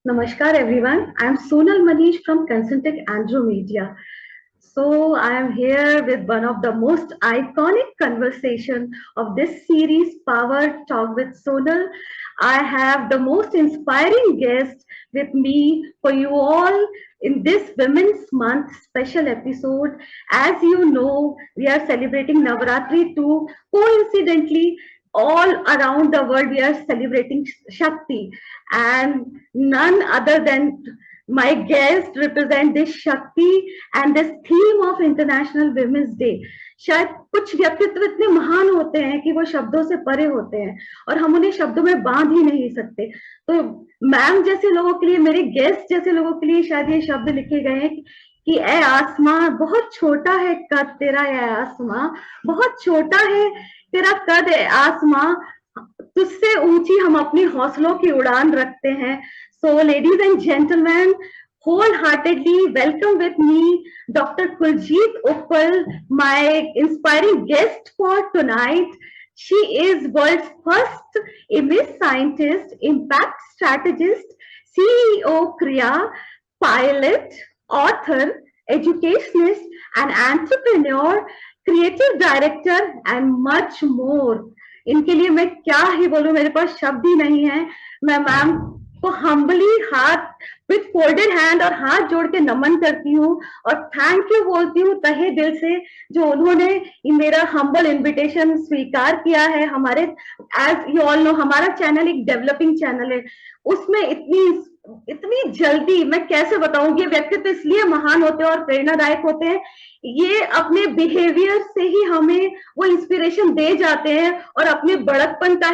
Namaskar everyone. I am Sonal Manish from Concentric Andromedia. So I am here with one of the most iconic conversation of this series, Power Talk with Sonal. I have the most inspiring guest with me for you all in this Women's Month special episode. As you know, we are celebrating Navaratri too. Coincidentally, all around the world we are celebrating Shakti, and none other than my guest represent this Shakti and this theme of International Women's Day. शायद कुछ व्यक्तित्व इतने महान होते हैं कि वो शब्दों से परे होते हैं और हम उन्हें शब्दों में बांध ही नहीं सकते। तो मैम जैसे लोगों के लिए, मेरे गेस्ट जैसे लोगों के लिए शायद ये शब्द लिखे गए हैं कि ए आसमां बहुत छोटा है कद तेरा, ए आसमां बहुत छोटा है तेरा कद, ए आसमां तुझसे ऊंची हम अपनी हौसलों की उड़ान रखते हैं। So ladies and gentlemen, wholeheartedly welcome with me Dr. Kuljeet Uppal, my inspiring guest for tonight. She is world's first image scientist, impact strategist, CEO Kriya, pilot, author, educationist, and entrepreneur, creative director, and much more. इनके लिए मैं क्या ही बोलूं, मेरे पास शब्द ही नहीं है। मैं मैम को हम्बली हाथ विथ फोल्डेड हैंड और हाथ जोड़ के नमन करती हूँ और थैंक यू बोलती हूँ तहे दिल से, जो उन्होंने मेरा हम्बल इनविटेशन स्वीकार किया है। हमारे एज यू ऑल नो हमारा चैनल एक डेवलपिंग चैनल है, उसमें इतनी इतनी जल्दी मैं कैसे बताऊं, ये व्यक्तित्व इसलिए महान होते हैं और प्रेरणादायक होते हैं, ये अपने बिहेवियर से ही हमें वो इंस्पिरेशन दे जाते हैं और अपने बड़कपन का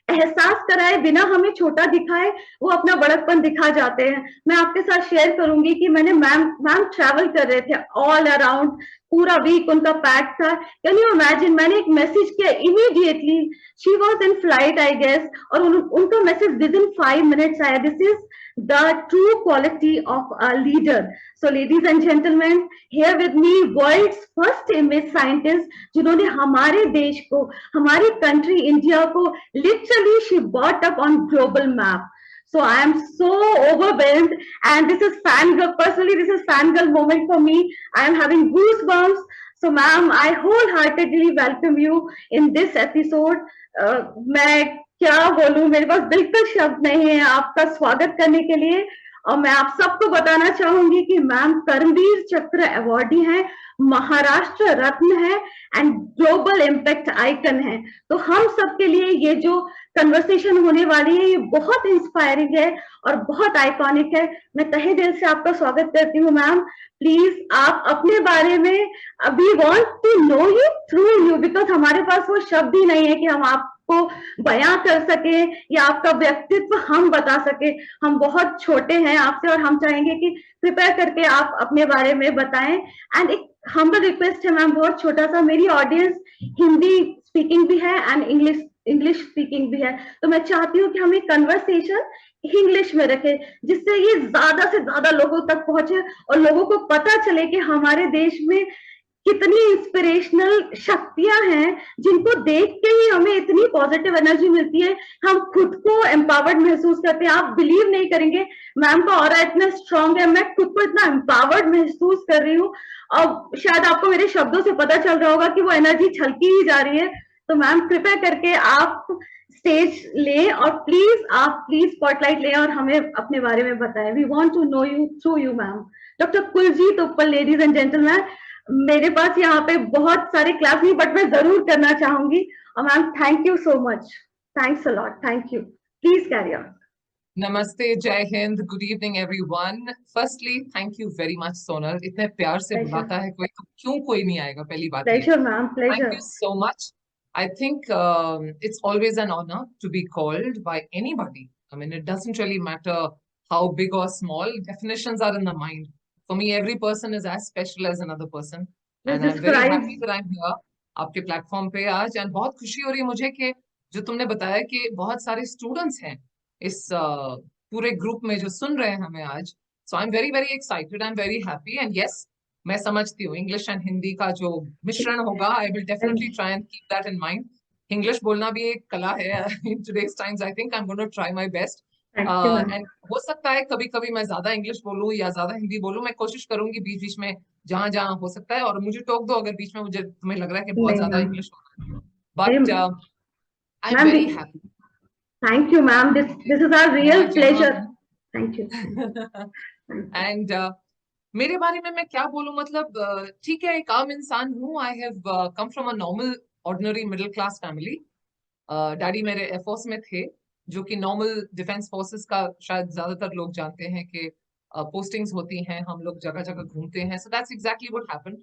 एहसास कराए बिना हमें छोटा दिखाए वो अपना बड़कपन दिखा जाते हैं। मैं आपके साथ शेयर करूंगी कि मैंने मैम ट्रैवल कर रहे थे ऑल अराउंड, पूरा वीक उनका पैक था। कैन यू इमेजिन, मैंने एक मैसेज किया immediately, she was in flight I guess, और उनका मैसेज विद इन 5 मिनट्स आया। This is the true quality of a leader. So ladies and gentlemen, here with me world's first image scientist, जिन्होंने हमारे देश को, हमारी country India को literally she brought up on global map. So I am so overwhelmed and this is fangirl, personally this is fangirl moment for me. I am having goosebumps. So ma'am, I wholeheartedly welcome you in this episode. मैं क्या बोलूं, मेरे पास बिल्कुल शब्द नहीं है आपका स्वागत करने के लिए। और मैं आप सबको बताना चाहूंगी कि मैम कर्मवीर चक्र अवॉर्डी हैं, महाराष्ट्र रत्न है एंड ग्लोबल इम्पैक्ट आइकन है। तो हम सबके लिए ये जो कन्वर्सेशन होने वाली है ये बहुत इंस्पायरिंग है और बहुत आइकॉनिक है। मैं तहे दिल से आपका स्वागत करती हूँ मैम। प्लीज आप अपने बारे में, we want to know you through you, because हमारे पास वो शब्द ही नहीं है कि हम आपको बयां कर सके या आपका व्यक्तित्व हम बता सके। हम बहुत छोटे हैं आपसे और हम चाहेंगे कि कृपया करके आप अपने बारे में बताएं। एंड एक हम्बल रिक्वेस्ट है मैम, बहुत छोटा सा, मेरी ऑडियंस हिंदी स्पीकिंग भी है एंड इंग्लिश स्पीकिंग भी है, तो मैं चाहती हूँ कि हम एक कन्वर्सेशन इंग्लिश में रखें जिससे ये ज्यादा से ज्यादा लोगों तक पहुंचे और लोगों को पता चले कि हमारे देश में कितनी इंस्पिरेशनल शक्तियां हैं जिनको देख के ही हमें इतनी पॉजिटिव एनर्जी मिलती है, हम खुद को एम्पावर्ड महसूस करते हैं। आप बिलीव नहीं करेंगे, मैम का ऑरा इतना स्ट्रांग है, मैं खुद को इतना एम्पावर्ड महसूस कर रही हूँ और शायद आपको मेरे शब्दों से पता चल रहा होगा कि वो एनर्जी छलकी ही जा रही है। तो मैम कृपया करके आप स्टेज लें और प्लीज स्पॉटलाइट लें और हमें अपने बारे में बताएं। We want to know you through you ma'am. Doctor Kuljeet Uppal, ladies and gentleman, मेरे पास यहाँ पे बहुत सारे क्लास नहीं बट मैं जरूर करना चाहूंगी। और ma'am thank you so much, thanks a lot, thank you, please carry on. नमस्ते, जय Hind, good evening everyone. Firstly thank you very much Sonal, इतने प्यार से बुलाता है कोई तो क्यों कोई नहीं आएगा, पहली बात ये। Pleasure ma'am, pleasure. Thank you so much. I think it's always an honor to be called by anybody. I mean, it doesn't really matter how big or small. Definitions are in the mind. For me, every person is as special as another person. And I'm very happy that I'm here आपके platform पे आज। And बहुत खुशी हो रही है मुझे कि जो तुमने बताया कि बहुत सारे स्टूडेंट्स हैं इस पूरे ग्रुप में जो सुन रहे हैं हमें आज। So I am very very excited, I am very happy. And yes, मैं समझती हूँ इंग्लिश एंड हिंदी का जो मिश्रण होगा, I will definitely try and keep that in mind. English बोलना भी एक कला है in today's times. I think I am going to try my best. Thank you ma'am. And हो सकता है कभी कभी मैं ज्यादा इंग्लिश बोलूं या ज्यादा हिंदी बोलूं, मैं कोशिश करूंगी बीच बीच में जहां जहां हो सकता है, और मुझे टोक दो अगर बीच में मुझे तुम्हें लग रहा है कि बहुत नहीं ज्यादा मैम, इंग्लिश हो रहा है, but I am ma'am very happy thank you ma'am, this is our यहाँ रियल जहाँ प्लेजर। Thank you. एंड मेरे बारे में मैं क्या बोलूं, मतलब ठीक है, एक आम इंसान हूँ। I have come from a normal ordinary middle class family. Daddy मेरे एयरफोर्स में थे, जो कि नॉर्मल डिफेंस फोर्सेस का शायद ज्यादातर लोग जानते हैं कि पोस्टिंग्स होती हैं, हम लोग जगह जगह घूमते हैं। So that's exactly what happened.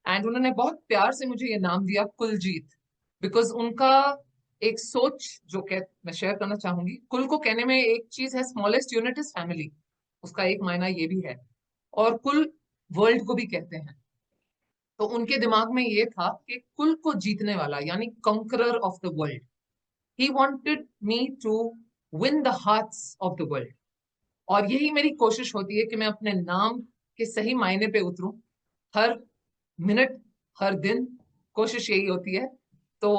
And उन्होंने बहुत प्यार से मुझे ये नाम दिया कुलजीत, बिकॉज उनका एक सोच जो मैं शेयर करना चाहूंगी। कुल को कहने में एक चीज है, स्मॉलेस्ट यूनिट इज फैमिली, उसका एक मायना ये भी है। और कुल वर्ल्ड को भी कहते हैं। तो उनके दिमाग में ये था कि कुल को जीतने वाला यानी conqueror of the world. He wanted me to win the hearts of the world. और यही मेरी कोशिश होती है कि मैं अपने नाम के सही मायने पे उतरूं, हर मिनट, हर दिन। कोशिश यही होती है। तो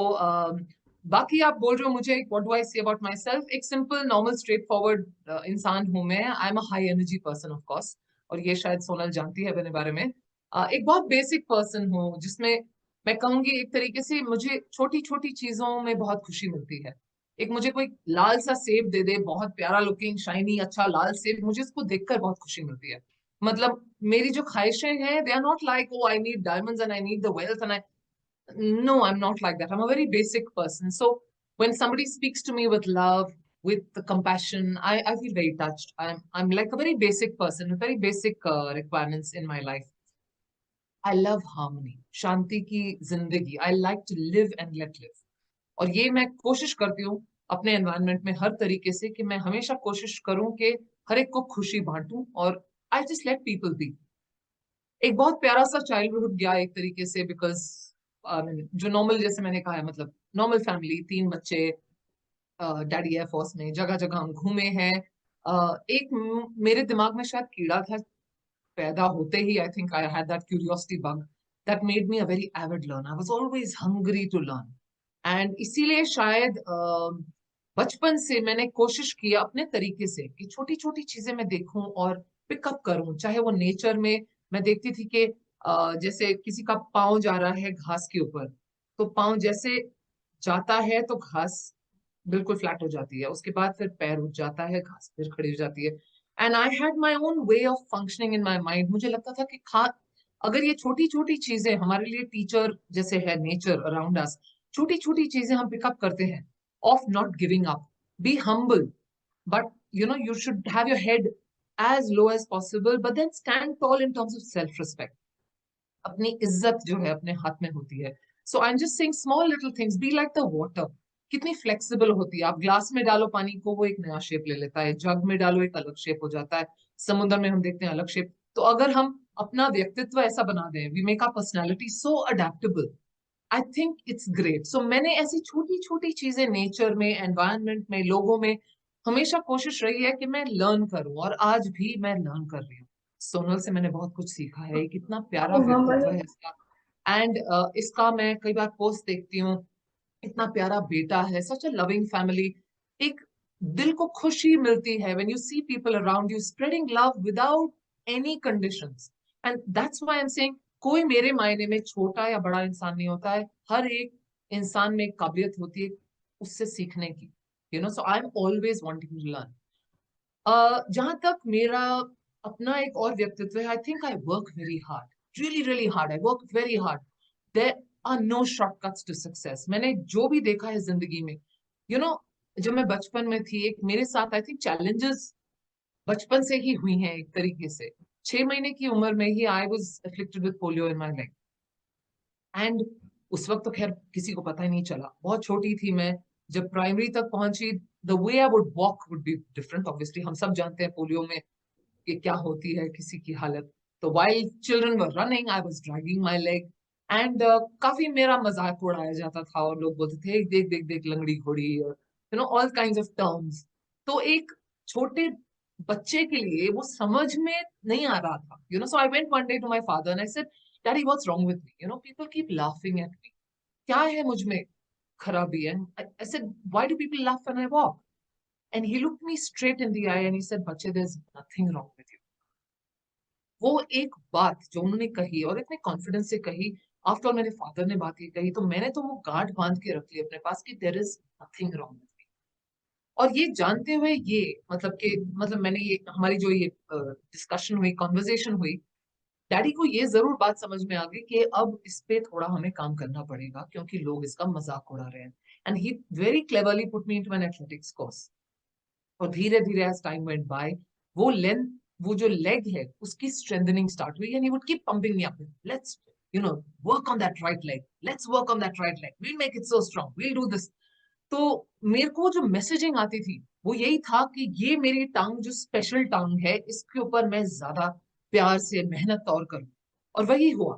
बाकी आप बोल रहे हो मुझे what do I say about my self, एक सिंपल नॉर्मल स्ट्रेट फॉरवर्ड इंसान हूं मैं। I am a high energy person of course, और ये शायद सोनल जानती है अपने बारे में। एक बहुत बेसिक पर्सन हूँ, जिसमें मैं कहूंगी एक तरीके से मुझे छोटी छोटी चीजों में बहुत खुशी मिलती है। एक मुझे कोई लाल सा सेब दे दे, बहुत प्यारा लुकिंग शाइनी अच्छा लाल सेब, मुझे इसको देखकर बहुत खुशी मिलती है। मतलब मेरी जो ख्वाहिशें हैं, they are not like oh I need diamonds and I need the wealth and I, no, I'm not like that. I'm a very basic person. So when somebody speaks to me with love, with the compassion, I feel very touched. I'm like a very basic person with very basic requirements in my life. I love harmony, शांति की जिंदगी. I like to live and let live. और ये मैं कोशिश करती हूँ अपने environment में हर तरीके से, कि मैं हमेशा कोशिश करूं कि हर एक को खुशी बांटूं, और I just let people be. एक बहुत प्यारा सा चाइल्डहुड गया एक तरीके से, बिकॉज जो नॉर्मल, जैसे मैंने कहा है, मतलब नॉर्मल फैमिली, 3 बच्चे, डैडी एयर फोर्स में, जगह जगह हम घूमे हैं। एक मेरे दिमाग में शायद कीड़ा था पैदा होते ही। I think I had that curiosity bug that made me a very avid learner. I was always hungry to learn. And इसीलिए शायद बचपन से मैंने कोशिश किया अपने तरीके से कि छोटी छोटी चीजें मैं देखूं और पिकअप करूं, चाहे वो नेचर में। मैं देखती थी कि जैसे किसी का पाँव जा रहा है घास के ऊपर, तो पाँव जैसे जाता है तो घास बिल्कुल फ्लैट हो जाती है, उसके बाद फिर पैर उठ जाता है, घास फिर खड़ी हो जाती है। And I had my own way of functioning in my mind. मुझे लगता था कि अगर ये छोटी छोटी चीजें हमारे लिए टीचर जैसे है, नेचर अराउंड अस, छोटी छोटी चीजें हम पिकअप करते हैं, of not giving up, be humble, but you should have your head as low as possible, but then stand tall in terms of self respect. अपनी इज्जत जो है अपने हाथ में होती है। So I am just saying small little things, be like the water. कितनी फ्लेक्सिबल होती है, आप ग्लास में डालो पानी को, वो एक नया शेप ले लेता है, जग में डालो एक अलग शेप हो जाता है, समुद्र में हम देखते हैं अलग शेप। तो अगर हम अपना व्यक्तित्व ऐसा बना दें, we make our personality so adaptable, I think it's great. So मैंने ऐसी छोटी छोटी चीजें नेचर में, एनवायरनमेंट में, लोगों में हमेशा कोशिश रही है कि मैं लर्न करूं, और आज भी मैं लर्न कर रही हूँ। सोनल से मैंने बहुत कुछ सीखा है, कितना प्यारा व्यक्तित्व है इसका। एंड इसका मैं कई बार पोस्ट देखती हूँ, इतना प्यारा बेटा है, सच अ लविंग फैमिली। एक दिल को खुशी मिलती है when you see people around you spreading love without any conditions. And that's why I am saying, कोई मेरे मायने में छोटा या बड़ा इंसान नहीं होता है, हर एक इंसान में एक काबिलियत होती है उससे सीखने की। So I am always wanting to learn. जहां तक मेरा अपना एक और व्यक्तित्व है, I think I work very hard, really really hard, I work very hard. There are no shortcuts to success. मैंने जो भी देखा है जिंदगी में, यू नो जब मैं बचपन में थी, एक मेरे साथ आई थिंक चैलेंजेस बचपन से ही हुई हैं एक तरीके से। 6 महीने की उम्र में ही I was afflicted with polio in my life. And उस वक्त तो खैर किसी को पता ही नहीं चला, बहुत छोटी थी मैं। जब प्राइमरी तक पहुंची, the way I would walk would be different. Obviously हम सब जानते हैं पोलियो में कि क्या होती है किसी की हालत। तो while children were running, I was dragging my leg. And काफी मेरा मजाक उड़ाया जाता था, और लोग बोलते थे देख देख देख लंगड़ी घोड़ी, ऑल काइंड्स ऑफ टर्म्स। तो एक छोटे बच्चे के लिए वो समझ में नहीं आ रहा था, so I went one day to my father and I said, daddy what's wrong with me, people keep laughing at me, क्या है मुझ में खराबी है? I said, why do people laugh when I walk? and he looked me straight in the eye and he said, "Bache, there's nothing wrong with you." वो एक बात जो उन्होंने कही और इतने कॉन्फिडेंस से कही, आफ्टर ऑल मेरे फादर ने बात ये कही, तो मैंने तो वो गांठ बांध के रख ली अपने पास कि there is nothing wrong with me. और ये जानते हुए, ये मतलब मैंने ये हमारी जो ये डिस्कशन हुई, कॉन्वर्जेशन हुई, डैडी को ये जरूर बात समझ में आ गई कि अब इस पे थोड़ा हमें काम करना पड़ेगा क्योंकि लोग इसका मजाक उड़ा रहे हैं। And he very cleverly put me into an athletics course. और धीरे धीरे एज टाइम वेंट बाय, वो लेंथ, वो जो लेग है उसकी स्ट्रेंथनिंग स्टार्ट हुई, and he would keep pumping me up, let's work on that right leg, let's work on that right leg, we'll make it so strong, we'll do this. तो मेरे को जो messaging आती थी वो यही था कि ये मेरी टांग जो स्पेशल टांग है, इसके ऊपर मैं ज्यादा प्यार से मेहनत और करूं। और वही हुआ।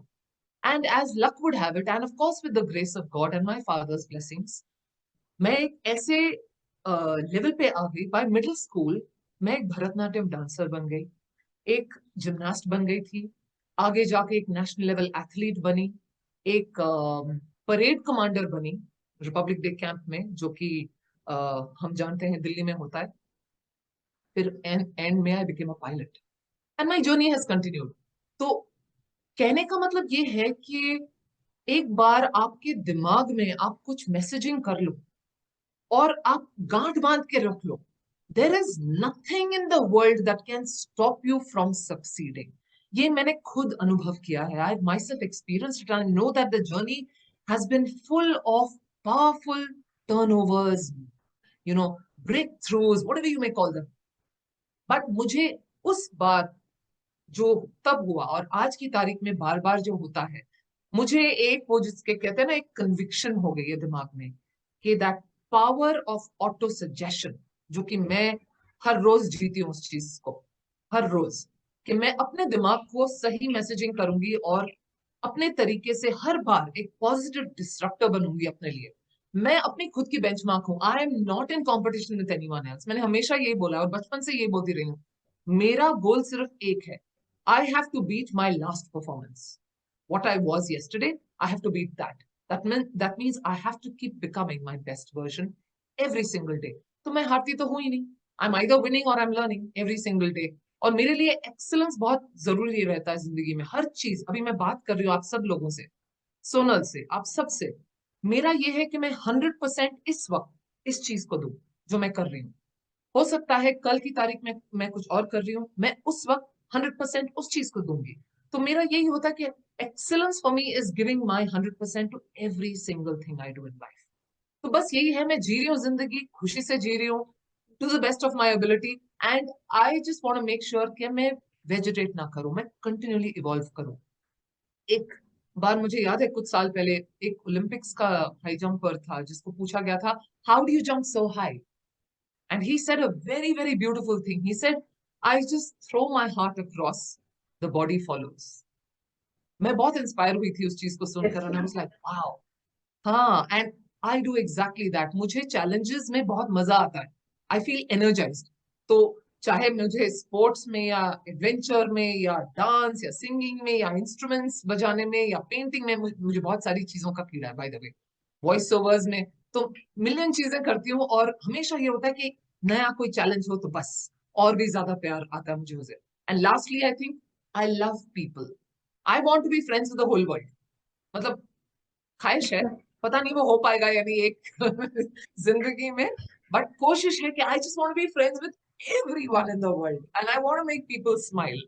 And as luck would have it, and of course with the grace of God and my father's blessings, मैं एक ऐसे लेवल पे आ गई। बाय मिडिल स्कूल मैं एक भरतनाट्यम डांसर बन गई, एक जिमनास्ट बन गई थी, आगे जाके एक नेशनल लेवल एथलीट बनी, एक परेड कमांडर बनी रिपब्लिक डे कैंप में, जो कि हम जानते हैं दिल्ली में होता है। फिर एंड में I became a pilot and my journey has continued. तो कहने का मतलब ये है कि एक बार आपके दिमाग में आप कुछ मैसेजिंग कर लो और आप गांठ बांध के रख लो, there is nothing in the world that can stop you from succeeding. ये मैंने खुद अनुभव किया है। I myself experience it, I know that the journey has been full of powerful turnovers, you know, breakthroughs, whatever you may call them. But मुझे उस बार जो तब हुआ और आज की तारीख में बार बार जो होता है, मुझे एक वो जिसके कहते हैं ना, एक कन्विक्शन हो गई है दिमाग में कि that power of auto suggestion, जो कि मैं हर रोज जीती हूँ उस चीज को, हर रोज, कि मैं अपने दिमाग को सही मैसेजिंग करूंगी और अपने तरीके से हर बार एक पॉजिटिव डिस्ट्रक्टर बनूंगी अपने लिए। मैं अपनी खुद की बेंचमार्क हूँ। आई am not in competition with anyone else. मैंने हमेशा यही बोला और बचपन से यही बोलती रही हूँ, मेरा गोल सिर्फ एक है, I have to beat my last performance. What I was yesterday, I have to beat that. That means I have to keep becoming my best version every single day. तो मैं हारती तो हूं ही नहीं। I'm either winning or I'm learning every single day. और मेरे लिए excellence बहुत जरूरी रहता है जिंदगी में। हर चीज, अभी मैं बात कर रही हूँ आप सब लोगों से, सोनल से, आप सब से, मेरा ये है कि मैं 100% इस वक्त इस चीज को दूं जो मैं कर रही हूँ। हो सकता है कल की तारीख में मैं कुछ और कर रही हूँ, मैं उस वक्त 100% उस चीज को दूंगी। तो मेरा यही होता है कि excellence for me is giving my 100% to every single thing I do in life. तो बस यही है, मैं जी रही हूँ जिंदगी, खुशी से जी रही हूँ, to the best of my ability. And I just want to make sure कि मैं वेजिटेट ना करूं, मैं कंटिन्यूली इवॉल्व करूं। एक बार मुझे याद है कुछ साल पहले एक ओलंपिक्स का हाई जंपर था जिसको पूछा गया था, how do you jump so high? And he said a very, very beautiful thing. He said, I just throw my heart across, the body follows. मैं बहुत इंस्पायर हुई थी उस चीज को Yes, सुनकर, and I ma'am. was like, wow. हाँ, and I do exactly that. मुझे challenges में बहुत मजा आता है. I feel energized. तो चाहे मुझे स्पोर्ट्स में या एडवेंचर में या डांस या सिंगिंग में या इंस्ट्रूमेंट्स बजाने में या पेंटिंग में, मुझे बहुत सारी चीजों का कीड़ा है by the way, voice overs में, तो मिलियन चीजें करती हूँ और हमेशा ये होता है कि नया कोई चैलेंज हो तो बस और भी ज्यादा प्यार आता है मुझे उसे। And lastly I think I love people. I want to be friends with the whole world. मतलब ख्वाहिश है, पता नहीं वो हो पाएगा या नहीं एक जिंदगी में, बट कोशिश है कि I just want to be friends with everyone in the world and I want to make people smile.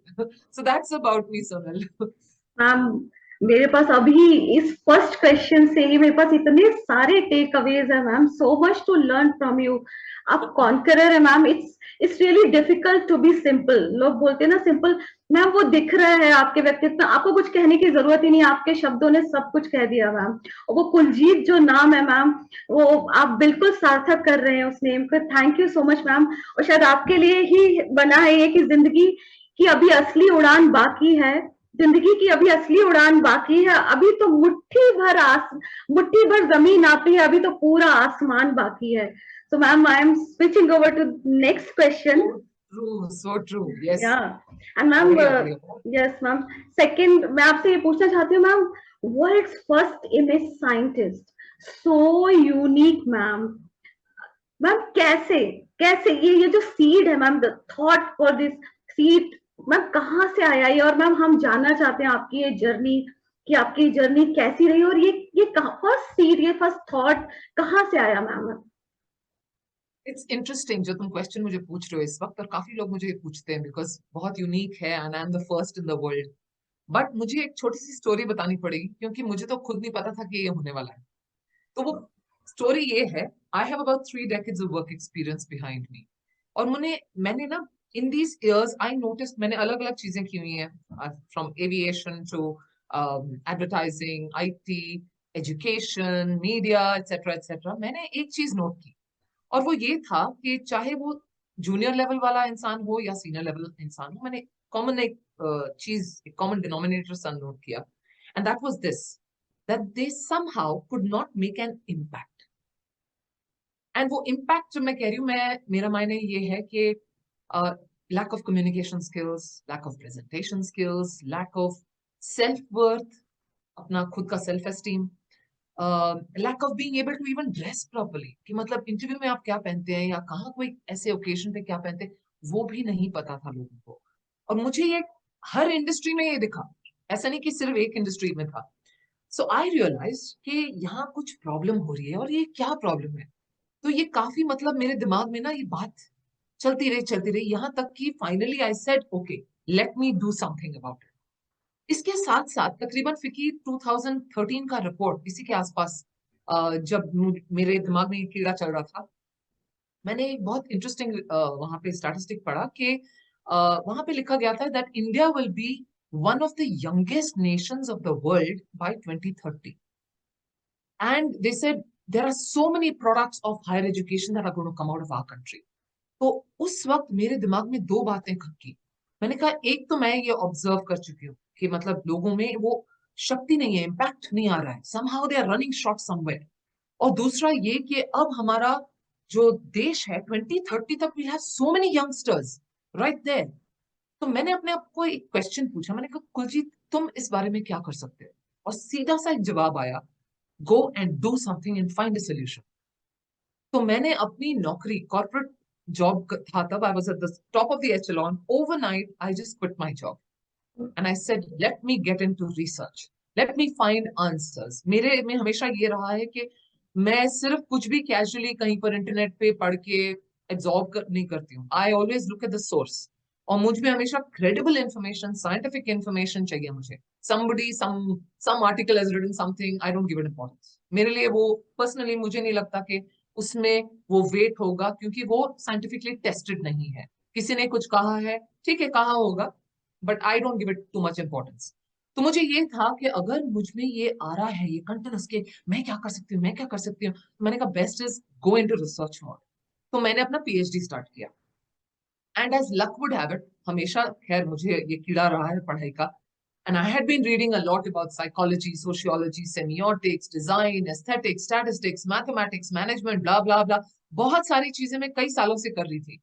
So that's about me, Sonal. Ma'am, मेरे पास अभी इस फर्स्ट क्वेश्चन से ही मेरे पास इतने सारे टेक अवेज है ma'am, so much to learn from you. आप conqueror है ma'am. It's really difficult to be simple. लोग बोलते हैं ना सिंपल, मैम वो दिख रहा है आपके व्यक्तित्व में, आपको कुछ कहने की जरूरत ही नहीं, आपके शब्दों ने सब कुछ कह दिया मैम। और वो कुलजीत जो नाम है मैम, वो आप बिल्कुल सार्थक कर रहे हैं उस नेम को। Thank you so much ma'am. और शायद आपके लिए ही बना है ये कि जिंदगी की अभी असली उड़ान बाकी है, जिंदगी की अभी असली उड़ान बाकी है। अभी तो मुट्ठी भर जमीन आती है, अभी तो पूरा आसमान बाकी है। So ma'am, I am switching over to next question. So true, yes. Yeah, and ma'am, बढ़िया बढ़िया। yes ma'am. Second, मैं आपसे ये पूछना चाहती हूँ ma'am, world's first image scientist, so unique ma'am. Ma'am कैसे, कैसे ये जो सीड है ma'am, the thought for this seed, ma'am कहाँ से आया ये? और मैम हम जानना चाहते हैं आपकी ये जर्नी, कि आपकी जर्नी कैसी रही, और ये कहाँ फर्स्ट सीड, ये फर्स्ट थॉट कहाँ से आया मैम? इट्स इंटरेस्टिंग जो तुम क्वेश्चन मुझे पूछ रहे हो इस वक्त, और काफी लोग मुझे ये पूछते हैं बिकॉज बहुत यूनिक है and I am the first in the world. But मुझे एक छोटी सी स्टोरी बतानी पड़ेगी क्योंकि मुझे तो खुद नहीं पता था कि ये होने वाला है। तो वो स्टोरी ये है, I have about 3 decades of work experience behind me. और मैंने ना in these years I notice, मैंने अलग अलग चीजें की हुई हैं, from aviation to advertising, IT, education, media, etcetera etcetera. मैंने एक चीज नोट की, और वो ये था कि चाहे वो जूनियर लेवल वाला इंसान हो या सीनियर लेवल इंसान हो, मैंने कॉमन एक चीज, एक कॉमन डिनोमिनेटर सा नोट किया, and that was this, that they somehow could not make an impact. And वो इम्पैक्ट जो मैं कह रही हूँ, मेरा मायने ये है कि lack of communication skills, lack of presentation skills, lack of self worth, अपना खुद का self esteem, lack of being able to even dress properly, कि मतलब इंटरव्यू में आप क्या पहनते हैं या कहाँ कोई ऐसे ओकेजन पे क्या पहनते हैं, वो भी नहीं पता था लोगों को। और मुझे ये हर इंडस्ट्री में ये दिखा, ऐसा नहीं कि सिर्फ एक इंडस्ट्री में था। सो आई रियलाइज कि यहाँ कुछ प्रॉब्लम हो रही है, और ये क्या प्रॉब्लम है। तो ये काफी मतलब मेरे दिमाग में ना ये बात चलती रही यहाँ तक कि finally I said okay, let me do something about it. इसके साथ साथ तकरीबन फिकी 2013 का रिपोर्ट इसी के आसपास, जब मेरे दिमाग में ये कीड़ा चल रहा था, मैंने एक बहुत इंटरेस्टिंग वहां पे स्टैटिस्टिक पढ़ा कि वहां पे लिखा गया था that India will be one of the youngest nations of the world by 2030. And they said there are so many products of higher education that are going to come out of our country. तो उस वक्त मेरे दिमाग में दो बातें खटकी। मैंने कहा, एक तो मैं ये ऑब्जर्व कर चुकी हूँ कि मतलब लोगों में वो शक्ति नहीं है, इम्पैक्ट नहीं आ रहा है, somehow they are running short somewhere। और दूसरा ये कि अब हमारा जो देश है 2030 तक we have so many youngsters right there. तो मैंने अपने आप को एक क्वेश्चन पूछा, मैंने कहा कुलजीत तुम इस बारे में क्या कर सकते हो? और सीधा सा एक जवाब आया, go and do something and find a solution. तो मैंने अपनी नौकरी, कॉर्पोरेट जॉब था तब, I was at the top of the echelon, overnight I just quit my job and I said let me get into research, let me find answers. मेरे में हमेशा ये रहा है कि मैं सिर्फ कुछ भी कैजुअली कहीं पर इंटरनेट पे पढ़ के नहीं करती हूँ। I always look at the source, और मुझ में हमेशा क्रेडिबल इंफॉर्मेशन, साइंटिफिक इंफॉर्मेशन चाहिए मुझे। somebody some article has written something, I don't give it importance। मेरे लिए वो पर्सनली मुझे नहीं लगता कि उसमें वो वेट होगा, क्योंकि वो साइंटिफिकली टेस्टेड नहीं है। किसी ने कुछ कहा है, ठीक है कहा होगा, but I don't give it too much importance. तो मुझे ये था कि अगर मुझ में ये आ रहा है, ये कंटिन्यूस के मैं क्या कर सकती हूँ, मैं क्या कर सकती हूँ, तो मैंने कहा best is go into research mode. तो मैंने अपना पीएचडी स्टार्ट किया, and as luck would have it, हमेशा खैर मुझे ये कीड़ा रहा है पढ़ाई का, and I had been reading a lot about psychology, sociology, semiotics, design, aesthetics, statistics, mathematics, management, blah blah blah। बहुत सारी चीजें मैं कई सालों से कर रही थी।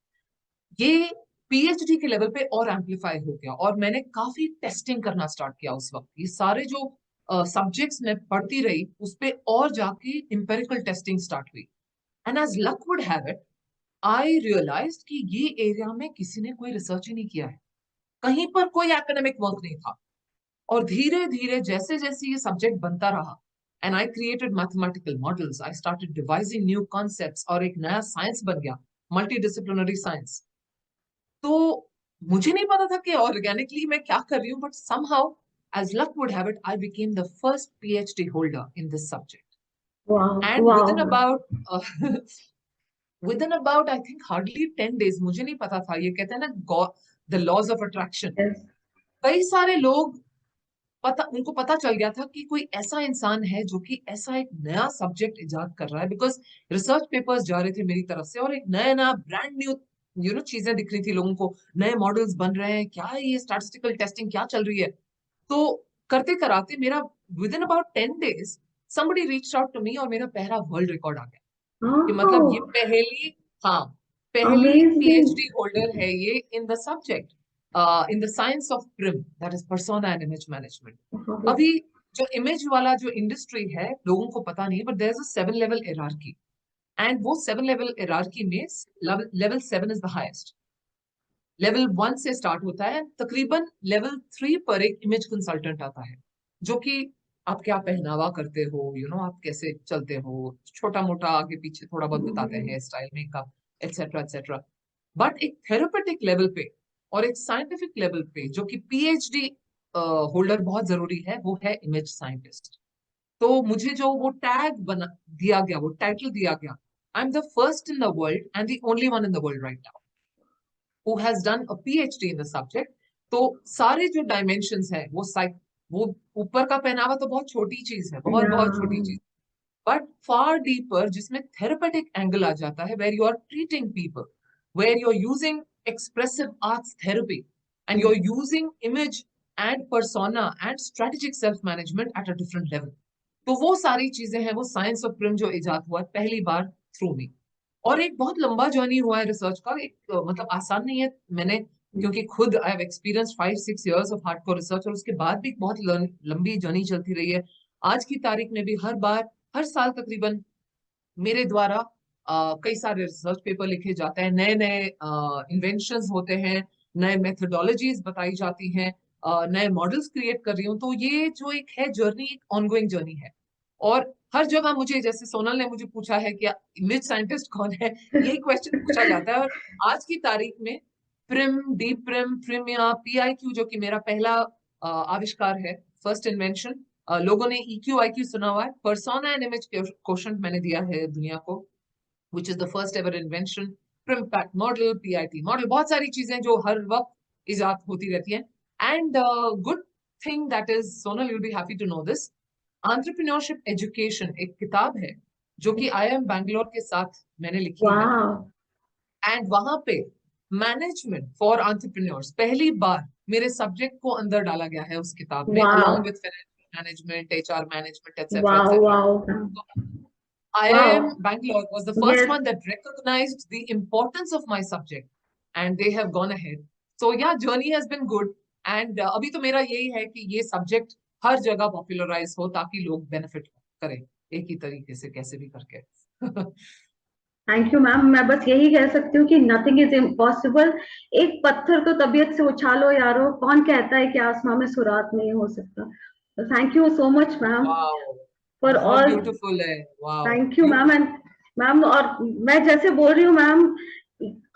ये पीएचडी के लेवल पे और एम्पलीफाई हो गया, और मैंने काफी टेस्टिंग करना स्टार्ट किया उस वक्त। ये सारे जो सब्जेक्ट्स मैं पढ़ती रही उस पे और जाके इंपेरिकल टेस्टिंग स्टार्ट हुई, and as luck would have it I realised कि ये एरिया में किसी ने कोई रिसर्च ही नहीं किया है, कहीं पर कोई एकेडमिक वर्क नहीं था। और धीरे धीरे जैसे जैसे ये सब्जेक्ट बनता रहा, and I created mathematical models, I started devising new concepts, और एक नया साइंस बन गया, मल्टी डिसिप्लिनरी साइंस। तो मुझे नहीं पता था कि ऑर्गेनिकली मैं क्या कर रही हूँ, but somehow as luck would have it, I became the first PhD holder in this subject. वाह And within वाह। about within about I think hardly 10 days, मुझे नहीं पता था, ये कहते हैं ना the laws of attraction, yes. कई सारे लोग उनको पता चल गया था कि कोई ऐसा इंसान है जो कि ऐसा एक नया सब्जेक्ट इजाद कर रहा है, बिकॉज रिसर्च पेपर्स जा रहे थे मेरी तरफ से, और एक नया नया ब्रांड न्यू चीजें दिख रही थी लोगों को, नए मॉडल्स बन रहे हैं, क्या है ये स्टैटिस्टिकल टेस्टिंग क्या चल रही है। तो करते कराते मेरा with in about 10 days somebody reached out to me, और मेरा पहला वर्ल्ड रिकॉर्ड आ गया कि मतलब ये पहली, हाँ, पहली अमेजिंग। पीएचडी होल्डर है ये in the subject, in the science of prim, that is persona and image management. अभी जो इमेज वाला जो इंडस्ट्री है लोगों को पता नहीं है, but there is a 7 level hierarchy. And वो 7 लेवल हायरार्की में level 7 is the highest. Level 1 से स्टार्ट होता है, तकरीबन लेवल 3 पर एक इमेज कंसल्टेंट आता है, जो कि आप क्या पहनावा करते हो, आप कैसे चलते हो, छोटा मोटा आगे पीछे थोड़ा बहुत बताते हैं, hair style, makeup, etcetera etcetera. But एक थेरेपेटिक लेवल पे और एक साइंटिफिक लेवल पे, जो कि पीएचडी होल्डर बहुत जरूरी है, वो है इमेज साइंटिस्ट। तो मुझे जो वो टैग बना दिया गया, वो टाइटल दिया गया, I am the first in the world and the only one in the world right now who has done a PhD in the subject। तो सारे जो डायमेंशंस हैं वो ऊपर का पहनावा तो बहुत छोटी चीज है, बहुत बहुत छोटी Yeah. चीज, बट फार डीपर जिसमें थेरेपेटिक एंगल आ जाता है, where you are treating people, where you are using expressive arts therapy and you are using image and persona and strategic self management at a different level. तो वो सारी चीजें हैं, वो साइंस ऑफ प्रिम जो इजाद हुआ है पहली बार थ्रू मी। और एक बहुत लंबा जर्नी हुआ है रिसर्च का, एक मतलब आसान नहीं है। मैंने क्योंकि खुद I have experience 5-6 years of hardcore research, और उसके बाद भी बहुत लंबी जर्नी चलती रही है। आज की तारीख में भी हर साल तकरीबन मेरे द्वारा कई सारे रिसर्च पेपर लिखे जाते हैं, नए नए इन्वेंशंस होते हैं, नए मेथोडोलॉजीज बताई जाती हैं, नए मॉडल्स क्रिएट कर रही हूँ। तो ये जो एक है जर्नी, एक ऑनगोइंग जर्नी है। और हर जगह मुझे, जैसे सोनल ने मुझे पूछा है कि इमेज साइंटिस्ट कौन है, यही क्वेश्चन पूछा जाता है। और आज की तारीख में prim, D prim, Premia, PIQ, जो कि मेरा पहला आविष्कार है, फर्स्ट इन्वेंशन। लोगों ने EQ IQ सुना हुआ है, पर्सोना एंड इमेज क्वोशंट मैंने दिया है दुनिया को, which is the first ever invention, Primpact model, PIT model, बहुत सारी चीजें जो हर वक्त इजाद होती रहती हैं। And good thing that is, Sonal you'll be happy to know this, entrepreneurship education एक किताब है जो कि IIM बैंगलोर के साथ मैंने लिखी है, Wow. एंड वहां पे मैनेजमेंट फॉर एंटरप्रेन्योर्स पहली बार मेरे सब्जेक्ट को अंदर डाला गया है उस किताब में, along Wow. With financial management, HR management, etcetera Wow. Etcetera. Wow. Ma'am. IIM Wow. Bangalore was the first Yes. one that recognized the importance of my subject, and they have gone ahead. So yeah, journey has been good, and अभी तो मेरा यही है कि ये subject हर जगह popularise हो ताकि लोग बेनिफिट करें एक ही तरीके से, कैसे भी करके। Thank you ma'am. मैं बस यही कह सकती हूँ कि नथिंग इज इम्पॉसिबल। एक पत्थर तो तबीयत से उछालो यारो, कौन कहता है कि आसमां में सुराख नहीं हो सकता। तो thank you so much ma'am wow, for बहुत ऑल। ब्यूटीफुल है, wow thank you ma'am. And beautiful. Ma'am, और मैं जैसे बोल रही हूँ मैम,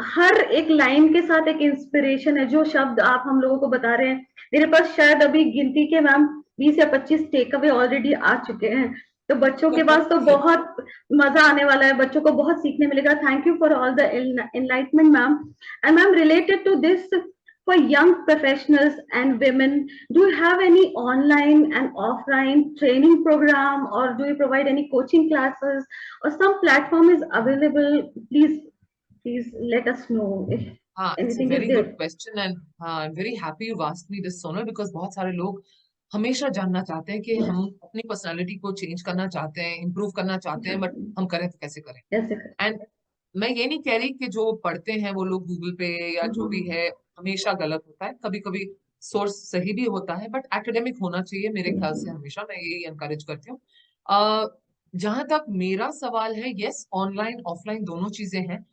हर एक लाइन के साथ एक इंस्पिरेशन है। जो शब्द आप हम लोगों को बता रहे हैं, मेरे पास शायद अभी गिनती के मैम 20 या 25 टेक अवे ऑलरेडी आ चुके हैं। तो बच्चों के पास तो बहुत मजा आने वाला है, बच्चों को बहुत सीखने मिलेगा। Thank you for all the enlightenment ma'am. And ma'am, related to this, for young professionals and women, do you have any online and offline training program, or do you provide any coaching classes, or some platform is available? Please let us know if हाँ, it's a anything is very there. Good question, and हाँ, I am very happy you asked me this Sonal, because बहुत सारे लोग हमेशा जानना चाहते हैं कि Yes. हम अपनी पर्सनालिटी को चेंज करना चाहते हैं, इंप्रूव करना चाहते हैं, बट हम करें तो कैसे करें। Yes, yes. एंड मैं ये नहीं कह रही कि जो पढ़ते हैं वो लोग गूगल पे या जो भी Mhm. है हमेशा गलत होता है, कभी कभी सोर्स सही भी होता है, बट एकेडमिक होना चाहिए मेरे ख्याल से। Mhm. हमेशा मैं यही एनकरेज करती हूँ। अह, जहां तक मेरा सवाल है, यस, ऑनलाइन ऑफलाइन दोनों चीजें हैं।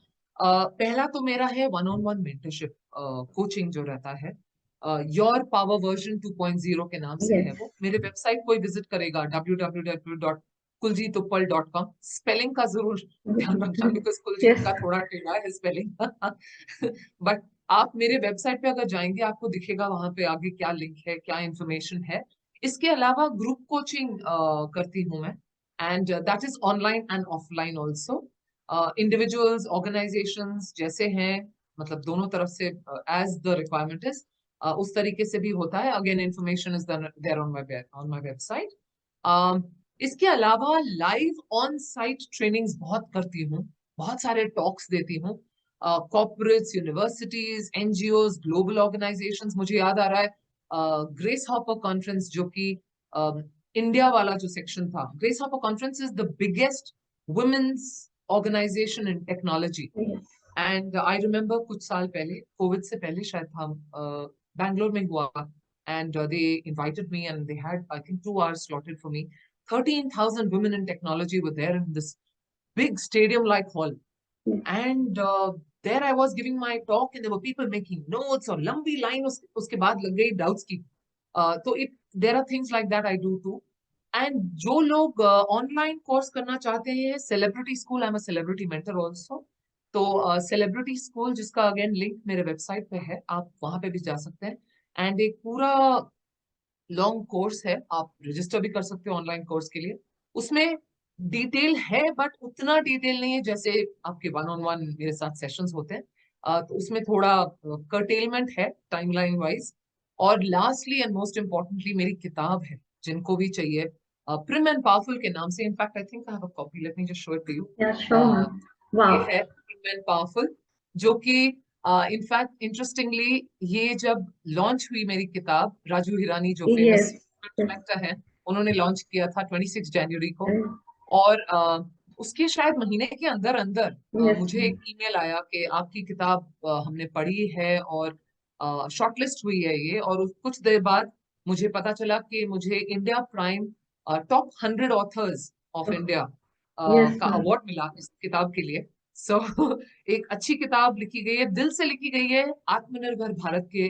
पहला तो मेरा है one on one mentorship coaching जो रहता है, योर पावर वर्जन 2.0 के नाम से Yes. है वो। मेरे वेबसाइट कोई विजिट करेगा www.kuljitupal.com, स्पेलिंग का जरूर ध्यान रखना बिकॉज कुलजीत Yes. का थोड़ा टेढ़ा है स्पेलिंग। बट आप मेरे वेबसाइट पे अगर जाएंगे, आपको दिखेगा वहां पे आगे क्या लिंक है, क्या इंफॉर्मेशन है। इसके अलावा ग्रुप कोचिंग करती हूँ मैं, and that is online and offline also. Individuals, organisations जैसे हैं, मतलब दोनों तरफ से एज द रिक्वायरमेंट इज, उस तरीके से भी होता है। Again information is there on my website. इसके अलावा लाइव ऑन साइट ट्रेनिंग्स बहुत करती हूँ, बहुत सारे टॉक्स देती हूँ, corporates, universities, NGOs, global organisations. मुझे याद आ रहा है ग्रेस हॉपर कॉन्फ्रेंस, जो कि इंडिया वाला जो सेक्शन था। Grace Hopper conference is the biggest women's organisation in technology, Yes. And I remember कुछ साल पहले, कोविड से पहले शायद था, बैंगलोर में हुआ, and they invited me and they had I think 2 hours slotted for me. 13,000 women in technology were there in this big stadium-like hall. Yes. And there I was giving my talk, and there were people making notes, और लंबी line उसके बाद लग गई doubts की. तो there are things like that I do too. And जो लोग ऑनलाइन कोर्स करना चाहते हैं, celebrity school, I am a celebrity mentor also. तो सेलिब्रिटी स्कूल, जिसका अगेन लिंक मेरे वेबसाइट पे है, आप वहां पे भी जा सकते हैं. एंड एक पूरा लॉन्ग कोर्स है, आप रजिस्टर भी कर सकते हो ऑनलाइन कोर्स के लिए. उसमें डिटेल है, बट उतना डिटेल नहीं है जैसे आपके वन ऑन वन मेरे साथ सेशंस होते हैं. तो उसमें थोड़ा कर्टेलमेंट है टाइमलाइन वाइज. और लास्टली एंड मोस्ट इम्पोर्टेंटली, मेरी किताब है, जिनको भी चाहिए, प्रिम एंड पावरफुल के नाम से. In fact I think I have a copy, let me just show it to you. Yeah, sure, ma'am. ये Wow. है प्रिम एंड पावरफुल, जो कि इनफैक्ट इंटरेस्टिंगली ये जब लॉन्च हुई मेरी किताब, राजू हिरानी जो फेमस Yes. Yes. कलेक्टर हैं, उन्होंने लॉन्च किया था 26 जनवरी को. Yes. और उसके शायद महीने के अंदर अंदर Yes. मुझे एक ईमेल आया कि आपकी किताब हमने पढ़ी है और शॉर्टलिस्ट हुई है ये. और कुछ देर बाद मुझे पता चला कि मुझे India prime top 100 authors of Oh, India yes, का ma'am. अवार्ड मिला इस किताब के लिए. सो एक अच्छी किताब लिखी गई है, दिल से लिखी गई है, आत्मनिर्भर भारत के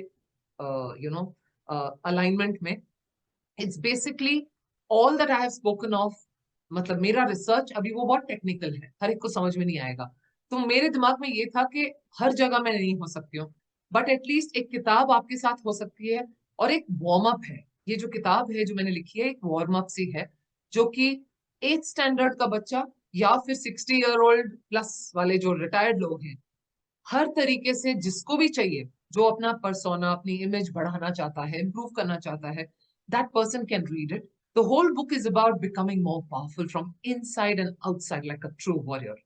यू नो अलाइनमेंट में. It's basically all that I have spoken of. मतलब मेरा रिसर्च अभी वो बहुत टेक्निकल है, हर एक को समझ में नहीं आएगा. तो मेरे दिमाग में ये था कि हर जगह मैं नहीं हो सकती हूँ, बट एटलीस्ट एक किताब आपके साथ हो सकती है. और एक वार्म अप है, ये जो किताब है जो मैंने लिखी है, एक वार्म अप सी है, जो कि 8th स्टैंडर्ड का बच्चा या फिर 60 ईयर ओल्ड प्लस वाले जो रिटायर्ड लोग हैं, हर तरीके से जिसको भी चाहिए, जो अपना पर्सोना, अपनी इमेज बढ़ाना चाहता है, इंप्रूव करना चाहता है, that person can read it. The whole book is about becoming more powerful from inside and outside like a true warrior.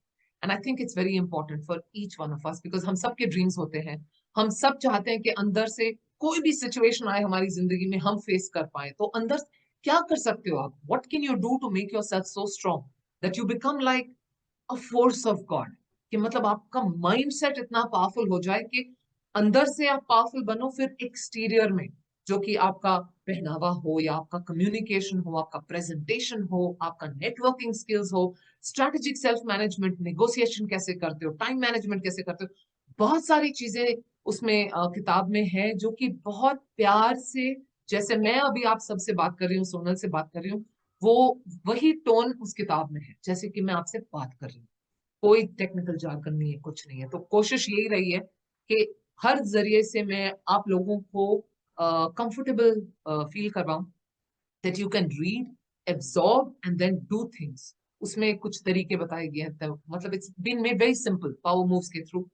And I think it's very important for each one of us, because हम सबके dreams होते हैं. हम सब चाहते हैं कि अंदर से कोई भी सिचुएशन आए हमारी जिंदगी में, हम फेस कर पाए. तो अंदर क्या कर सकते हो आप? What can you do to make yourself so strong that you become like a force of God? कि मतलब आपका माइंडसेट इतना पावरफुल हो जाए कि अंदर से आप पावरफुल बनो, फिर एक्सटीरियर में जो कि आपका पहनावा हो, या आपका कम्युनिकेशन हो, आपका प्रेजेंटेशन हो, आपका नेटवर्किंग स्किल्स हो, स्ट्रैटेजिक सेल्फ मैनेजमेंट, नेगोशिएशन कैसे करते हो, टाइम मैनेजमेंट कैसे करते हो, बहुत सारी चीजें उसमें किताब में है, जो कि बहुत प्यार से, जैसे मैं अभी आप सबसे बात कर रही हूँ, सोनल से बात कर रही हूँ, वो वही टोन उस किताब में है, जैसे कि मैं आपसे बात कर रही हूँ. कोई टेक्निकल जार्गन नहीं है, कुछ नहीं है. तो कोशिश यही रही है कि हर जरिए से मैं आप लोगों को कंफर्टेबल फील करवाऊं, that you can read, absorb and then do things. उसमें कुछ तरीके बताए गए हैं, तो मतलब it's been made very simple, power moves के through.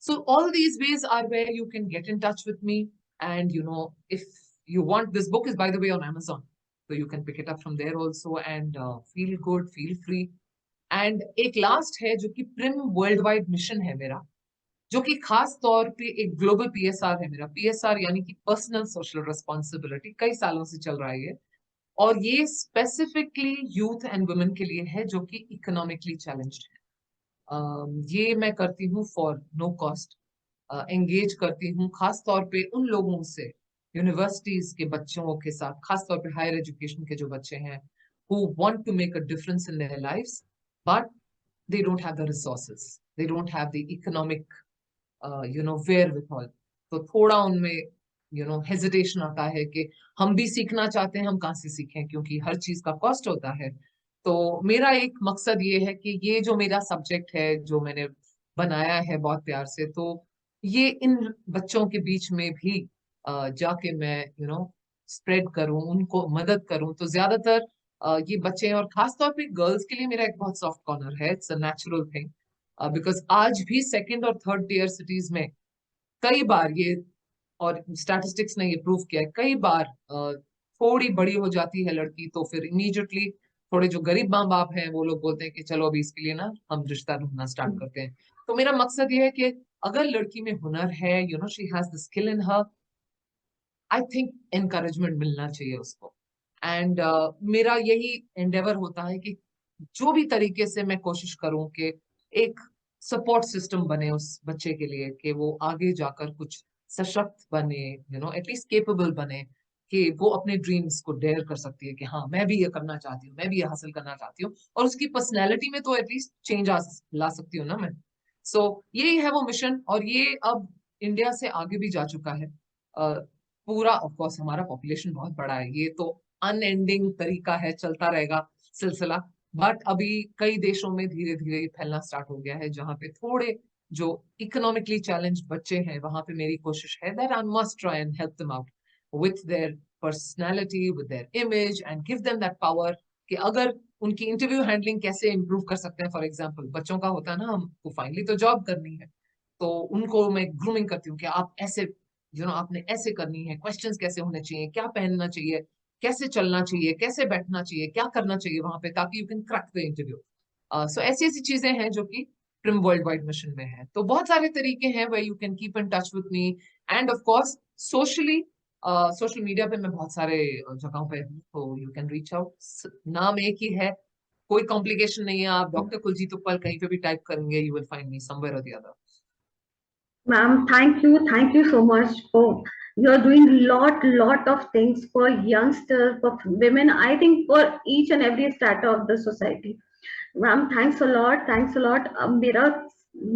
So all these ways are where you can get in touch with me. And if you want, this book is by the way on Amazon, so you can pick it up from there also, and feel good, feel free. And एक last है जो कि prim world wide mission है मेरा, जो कि खास तौर पे एक ग्लोबल पीएसआर है मेरा. पीएसआर यानी कि पर्सनल सोशल रिस्पॉन्सिबिलिटी, कई सालों से चल रहा है ये. और ये स्पेसिफिकली यूथ एंड वुमेन के लिए है जो कि इकोनॉमिकली चैलेंज्ड है. ये मैं करती हु फॉर नो कॉस्ट. एंगेज करती हूँ खास तौर पे उन लोगों से, यूनिवर्सिटीज के बच्चों के साथ, खास तौर पे हायर एजुकेशन के जो बच्चे हैं, who want to make a difference in their lives, but they don't have the resources, they don't have the economic wherewithal. तो थोड़ा उनमें हेजिटेशन आता है कि हम भी सीखना चाहते हैं, हम कहाँ से सीखें, क्योंकि हर चीज का कॉस्ट होता है. तो मेरा एक मकसद ये है कि ये जो मेरा सब्जेक्ट है, जो मैंने बनाया है बहुत प्यार से, तो ये इन बच्चों के बीच में भी जाके मैं स्प्रेड करूं, उनको मदद करूं. तो ज्यादातर ये बच्चे हैं, और खास तौर पे गर्ल्स के लिए मेरा एक बहुत सॉफ्ट कॉर्नर है. It's a natural thing, because आज भी सेकेंड और थर्ड टीयर सिटीज में कई बार ये, और स्टैटिस्टिक्स ने ये प्रूव किया है, कई बार थोड़ी बड़ी हो जाती है लड़की, तो फिर इमीडिएटली थोड़े जो गरीब माँ बाप हैं वो लोग बोलते हैं कि चलो अभी इसके लिए ना हम रिश्ता ढूंढना स्टार्ट करते हैं. तो मेरा मकसद ये है कि अगर लड़की में हुनर है, she has the skill in her, I think encouragement मिलना चाहिए उसको. एंड मेरा यही एंडेवर होता है कि जो भी तरीके से मैं कोशिश करूं कि एक सपोर्ट सिस्टम बने उस बच्चे के लिए, कि वो आगे जाकर कुछ सशक्त बने, एटलीस्ट केपेबल बने, कि वो अपने ड्रीम्स को डेयर कर सकती है कि हाँ मैं भी ये करना चाहती हूँ, मैं भी ये हासिल करना चाहती हूँ, और उसकी पर्सनैलिटी में तो एटलीस्ट चेंज ला सकती हूँ ना मैं। यही है वो मिशन, और ये अब इंडिया से आगे भी जा चुका है। पूरा ऑफ कोर्स हमारा पॉपुलेशन बहुत बड़ा है, ये तो अनएंडिंग तरीका है, चलता रहेगा सिलसिला। बट अभी कई देशों में धीरे धीरे ये फैलना स्टार्ट हो गया है, जहाँ पे थोड़े जो इकोनॉमिकली चैलेंज बच्चे हैं, वहां पे मेरी कोशिश है that I must try and help them out with their personality, with their image, and give them that power कि अगर उनकी इंटरव्यू हैंडलिंग कैसे इंप्रूव कर सकते हैं। फॉर एग्जाम्पल बच्चों का होता है ना, हमको फाइनली तो जॉब करनी है, तो उनको मैं ग्रूमिंग करती हूँ कि आप ऐसे आपने ऐसे करनी है, क्वेश्चंस कैसे होने चाहिए, क्या पहनना चाहिए, कैसे चलना चाहिए, कैसे बैठना चाहिए, क्या करना चाहिए वहां पे, ताकि you can crack the interview. So ऐसी ऐसी चीजें हैं जो कि प्रिम वर्ल्ड वाइड मिशन में है। तो बहुत सारे तरीके हैं way you can keep in touch with me, and of course socially, social media पे मैं बहुत सारे जगहों पे हूँ, तो यू कैन रीच आउट। नाम एक ही है, कोई कॉम्प्लिकेशन नहीं है, आप डॉक्टर कुलजीत उप्पल कहीं पे भी टाइप करेंगे, you will find me somewhere or the other. Ma'am, thank you so much for you're doing lot of things for youngsters, for women. I think for each and every strata of the society. Ma'am thanks a lot, thanks a lot. अब मेरा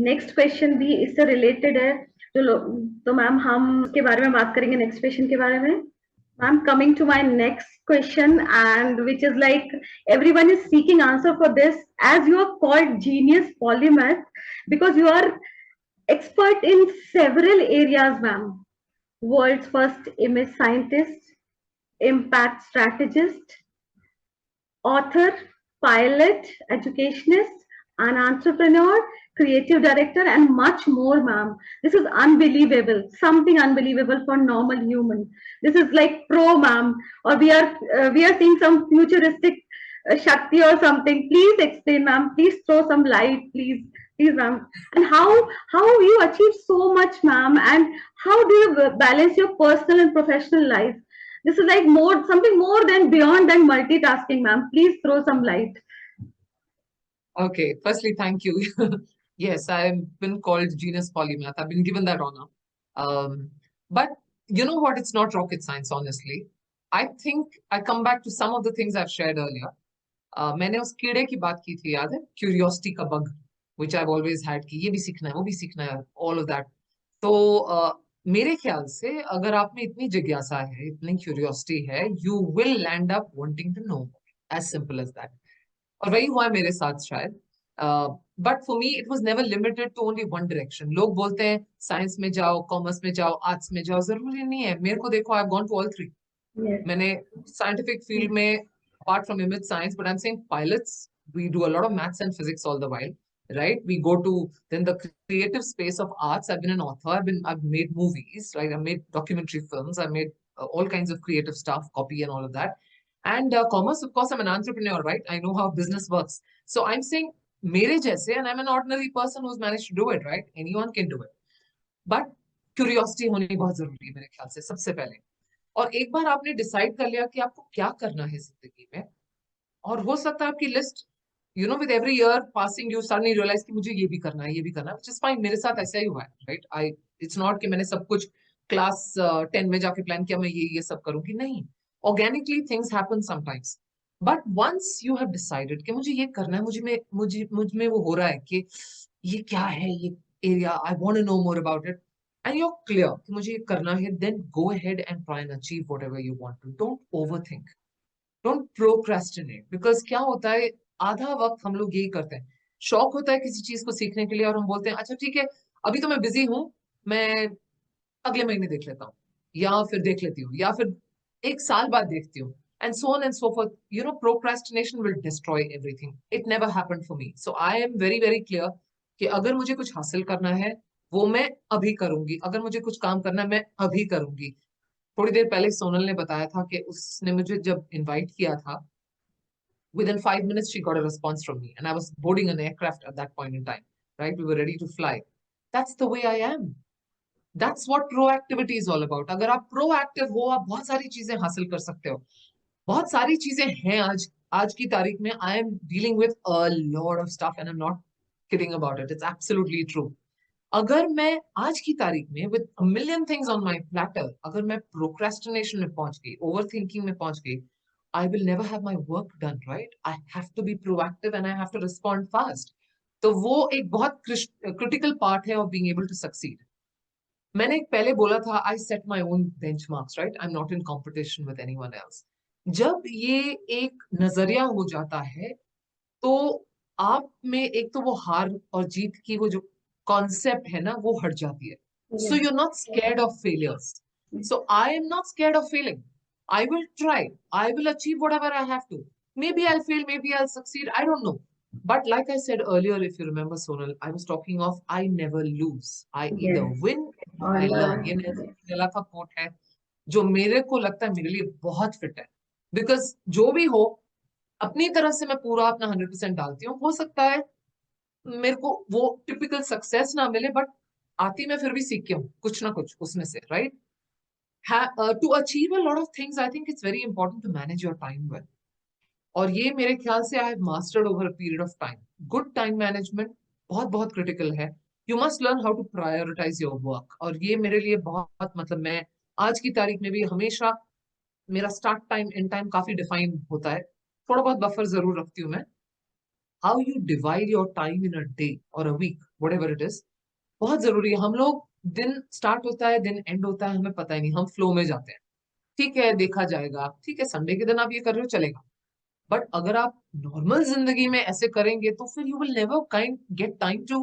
next question भी इससे related है, तो ma'am हम इसके बारे में बात करेंगे नेक्स्ट क्वेश्चन के बारे में। Ma'am coming to my next question, and which is like everyone is seeking answer for this, as you are called genius polymath because you are expert in several areas, ma'am. World's first image scientist, impact strategist, author, pilot, educationist, an entrepreneur, creative director, and much more, ma'am. This is unbelievable, something unbelievable for normal human. This is like pro, ma'am. Or we are seeing some futuristic Shakti or something. Please explain, ma'am. Please throw some light, please. Please, ma'am. And how you achieve so much, ma'am, and how do you balance your personal and professional life? This is like more something more than beyond than multitasking, ma'am. Please throw some light. Okay, firstly, thank you. Yes, I've been called Genius Polymath. I've been given that honor. But you know what? It's not rocket science, honestly. I think I come back to some of the things I've shared earlier. मैंने उस कीड़े की बात की थी, याद है? Curiosity का bug, which I've always had, कि ये भी सीखना है, वो भी सीखना है, all of that. तो मेरे ख्याल से अगर आप में इतनी जिज्ञासा है, इतनी क्यूरियोसिटी है, you will land up wanting to know. As simple as that. और वही हुआ है मेरे साथ शायद। But for me it was never limited to only one direction. लोग बोलते हैं साइंस में जाओ, कॉमर्स में जाओ, आर्ट्स में जाओ, जरूरी नहीं है। मेरे को देखो, I have gone to all three. Yes. मैंने साइंटिफिक फील्ड में, apart from image science, but I'm saying pilots, we do a lot of maths and physics all the while, right? We go to then the creative space of arts. I've been an author. I've made movies, right? I've made documentary films. I've made all kinds of creative stuff, copy and all of that. And commerce, of course, I'm an entrepreneur, right? I know how business works. So I'm saying, mere jaise, and I'm an ordinary person who's managed to do it, right? Anyone can do it. But curiosity होनी बहुत जरूरी है मेरे ख्याल से, सबसे पहले। और एक बार आपने डिसाइड कर लिया कि आपको क्या करना है जिंदगी में, और हो सकता है आपकी list, with every year passing you suddenly realise कि मुझे ये भी करना है, ये भी करना है, व्हिच इज फाइन। मेरे साथ ऐसा ही हुआ है, राइट? इट्स नॉट कि मैंने सब कुछ क्लास 10 में जाके प्लान किया मैं ये सब करूंगी, नहीं। Organically things happen sometimes, but once you have decided कि मुझे ये करना है, मुझ में वो हो रहा है कि ये क्या है, ये area, I want to know more about it, and you're clear कि मुझे ये करना है, then go ahead and try and achieve whatever you want to. Don't overthink. Don't procrastinate. Because क्या होता है, आधा वक्त हम लोग यही करते हैं। शौक होता है किसी चीज को सीखने के लिए, और हम बोलते हैं अच्छा ठीक है, अभी तो मैं बिजी हूँ, मैं अगले महीने देख लेता हूँ, या फिर देख लेती हूँ, या फिर एक साल बाद देखती हूँ, and so on and so forth. Procrastination will destroy everything. It never happened for me. So I am very very clear कि अगर मुझे कुछ हासिल करना है, वो मैं अभी करूंगी। अगर मुझे कुछ काम करना है, मैं अभी करूंगी। थोड़ी देर पहले सोनल ने बताया था कि उसने मुझे जब इनवाइट किया था, within 5 minutes she got a response from me, and I was boarding an aircraft at that point in time, right? We were ready to fly. That's the way I am. That's what proactivity is all about. अगर आप proactive हो, आप बहुत सारी चीजें हासिल कर सकते हो। बहुत सारी चीजें हैं आज की तारीख में। I am dealing with a lot of stuff and I'm not kidding about it. It's absolutely true. अगर मैं आज की तारीख में with a million things on my platter अगर मैं प्रोक्रेस्टिनेशन में पहुंच गई, ओवर थिंकिंग में पहुंच गई, I will never have my work done right. I have to be proactive and I have to respond fast. तो वो एक बहुत क्रिटिकल पार्ट है of being able to succeed. मैंने एक पहले बोला था, I set my own benchmarks right. I am not in competition with anyone else. जब ये एक नजरिया हो जाता है तो आप में एक तो वो हार और जीत की वो जो कॉन्सेप्ट है ना वो हट जाती है. So Yeah. You are not scared of failures. So I am not scared of failing. I will try. I will achieve whatever I have to. Maybe I'll fail, maybe I'll succeed, I don't know. But like I said earlier, if you remember, Sonal, I was talking of I never lose. I either Yes. win or Or I learn. ये learn. Nelson Mandela का coat है जो मेरे को लगता है मेरे लिए बहुत फिट है. बिकॉज जो भी हो, अपनी तरफ से मैं पूरा अपना 100% डालती हूँ. हो सकता है मेरे को वो टिपिकल सक्सेस ना मिले, बट आती मैं फिर भी सीख के हूँ कुछ ना कुछ उसमें से right. To achieve a lot of things I think it's very important to manage your time well. और ये मेरे ख्याल से I have mastered over a period of time. Good time management बहुत बहुत क्रिटिकल है. You must learn how to prioritise your work. और ये मेरे लिए बहुत मतलब मैं आज की तारीख में भी हमेशा मेरा स्टार्ट टाइम एंड टाइम काफी डिफाइन होता है. थोड़ा बहुत बफर जरूर रखती हूँ मैं. How you divide your time in a day or a week whatever it is बहुत जरूरी है. हम लोग दिन स्टार्ट होता है दिन एंड होता है हमें पता ही नहीं, हम फ्लो में जाते हैं. ठीक है देखा जाएगा, ठीक है संडे के दिन आप ये कर रहे हो चलेगा. बट अगर आप नॉर्मल जिंदगी में ऐसे करेंगे तो फिर you will never kind get time to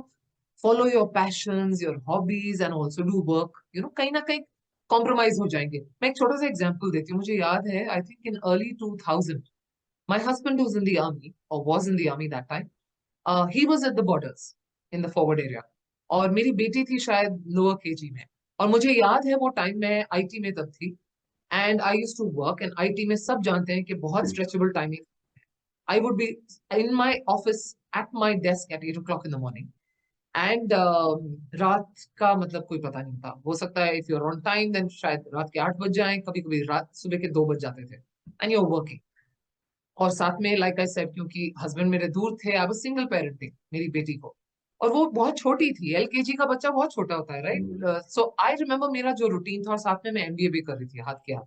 follow your passions your hobbies and also do work. कहीं ना कहीं कॉम्प्रोमाइज हो जाएंगे. मैं एक छोटा सा एग्जाम्पल देती हूँ. मुझे याद है I think in early 2000 my husband was in the army or was in the army that time. He was at the borders in the forward area. और मेरी बेटी थी शायद लोअर केजी में. और मुझे याद है वो टाइम मैं आईटी में तब थी. And I use to work and IT में सब जानते हैं कि बहुत stretchable timing. I would be in my office at my desk at 8 o'clock in the morning. And रात का मतलब कोई पता नहीं था. हो सकता है if you're on time then शायद रात के 8 बज जाएं, कभी कभी रात सुबह के 2 बज जाते थे. And you're working. और साथ में लाइक आई सेड क्योंकि हस्बैंड मेरे दूर थे, आई वाज सिंगल पेरेंटिंग मेरी बेटी को. और वो बहुत छोटी थी. एलकेजी का बच्चा बहुत छोटा होता है राइट. सो आई रिमेम्बर मेरा जो रूटीन था. और साथ में मैं एमबीए भी कर रही थी हाथ के हाथ.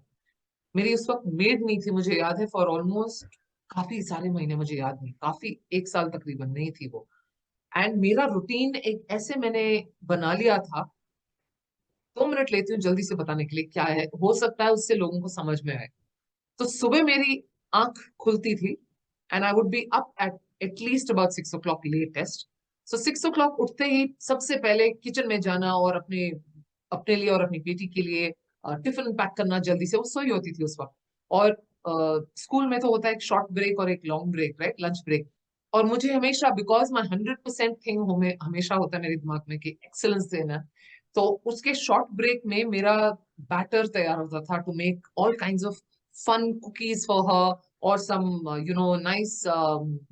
मेरी उस वक्त मेड नहीं थी मुझे याद है फॉर ऑलमोस्ट काफी सारे महीने. मुझे याद नहीं, काफी 1 साल तकरीबन नहीं थी वो. एंड मेरा रूटीन एक ऐसे मैंने बना लिया था. 2 मिनट लेती हूँ जल्दी से बताने के लिए क्या है, हो सकता है उससे लोगों को समझ में आए. तो सुबह मेरी आंख खुलती थी and I would be up at least about 6 o'clock latest. So 6 o'clock उठते ही सबसे पहले किचन में जाना और अपने अपने लिए और अपनी बेटी के लिए टिफिन पैक करना जल्दी से. वो सोई होती थी उस वक्त. और स्कूल में तो होता है एक शॉर्ट ब्रेक और एक long break right, lunch break. और मुझे हमेशा बिकॉज माई 100% थिंग हमेशा होता है मेरे दिमाग में कि एक्सेलेंस देना. तो उसके शॉर्ट ब्रेक में मेरा बैटर तैयार होता था to make all kind of fun cookies for her or some nice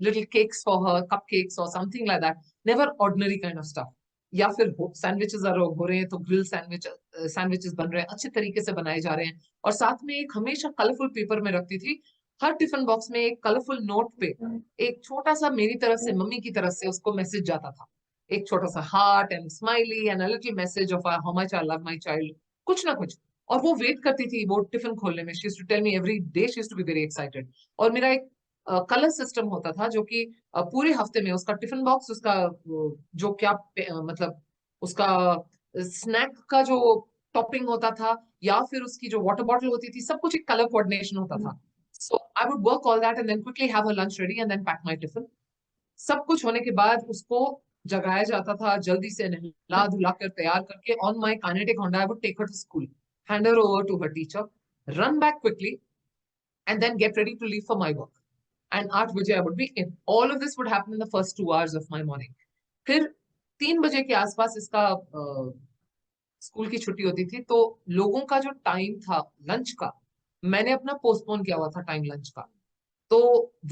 little cakes for her, cupcakes or something like that. Never ordinary kind of stuff. या फिर सैंडविचेस हो रहे हैं तो ग्रिल सैंडविचेस बन रहे हैं, अच्छे तरीके से बनाए जा रहे हैं. और साथ में एक हमेशा कलरफुल पेपर में रखती थी. हर टिफिन बॉक्स में एक कलरफुल नोट पे एक छोटा सा मेरी तरफ से मम्मी की तरफ से उसको मैसेज जाता था. एक छोटा सा heart and smiley and a little message of how much I love my child, कुछ ना कुछ. और वो वेट करती थी वो टिफिन खोलने में. She used to tell me every day, she used to be very excited. और मेरा एक कलर सिस्टम होता था जो कि पूरे हफ्ते में उसका टिफिन बॉक्स उसका जो क्या मतलब उसका स्नैक का जो टॉपिंग होता था या फिर उसकी जो वाटर बॉटल होती थी, सब कुछ एक कलर कोऑर्डिनेशन होता था. So I would work all that and then quickly have a lunch ready and then pack my tiffin. सब कुछ होने के बाद उसको जगाया जाता था जल्दी से नहला धुला कर तैयार करके. On my Kinetic Honda I would take her to school, hand her over to her teacher, run back quickly, and then get ready to leave for my work. And 8 बजे I would be in. All of this would happen in the first 2 hours of my morning. फिर 3 बजे के आसपास इसका school की छुट्टी होती थी. तो लोगों का जो टाइम था लंच का, मैंने अपना पोस्टपोन किया हुआ था टाइम लंच का. तो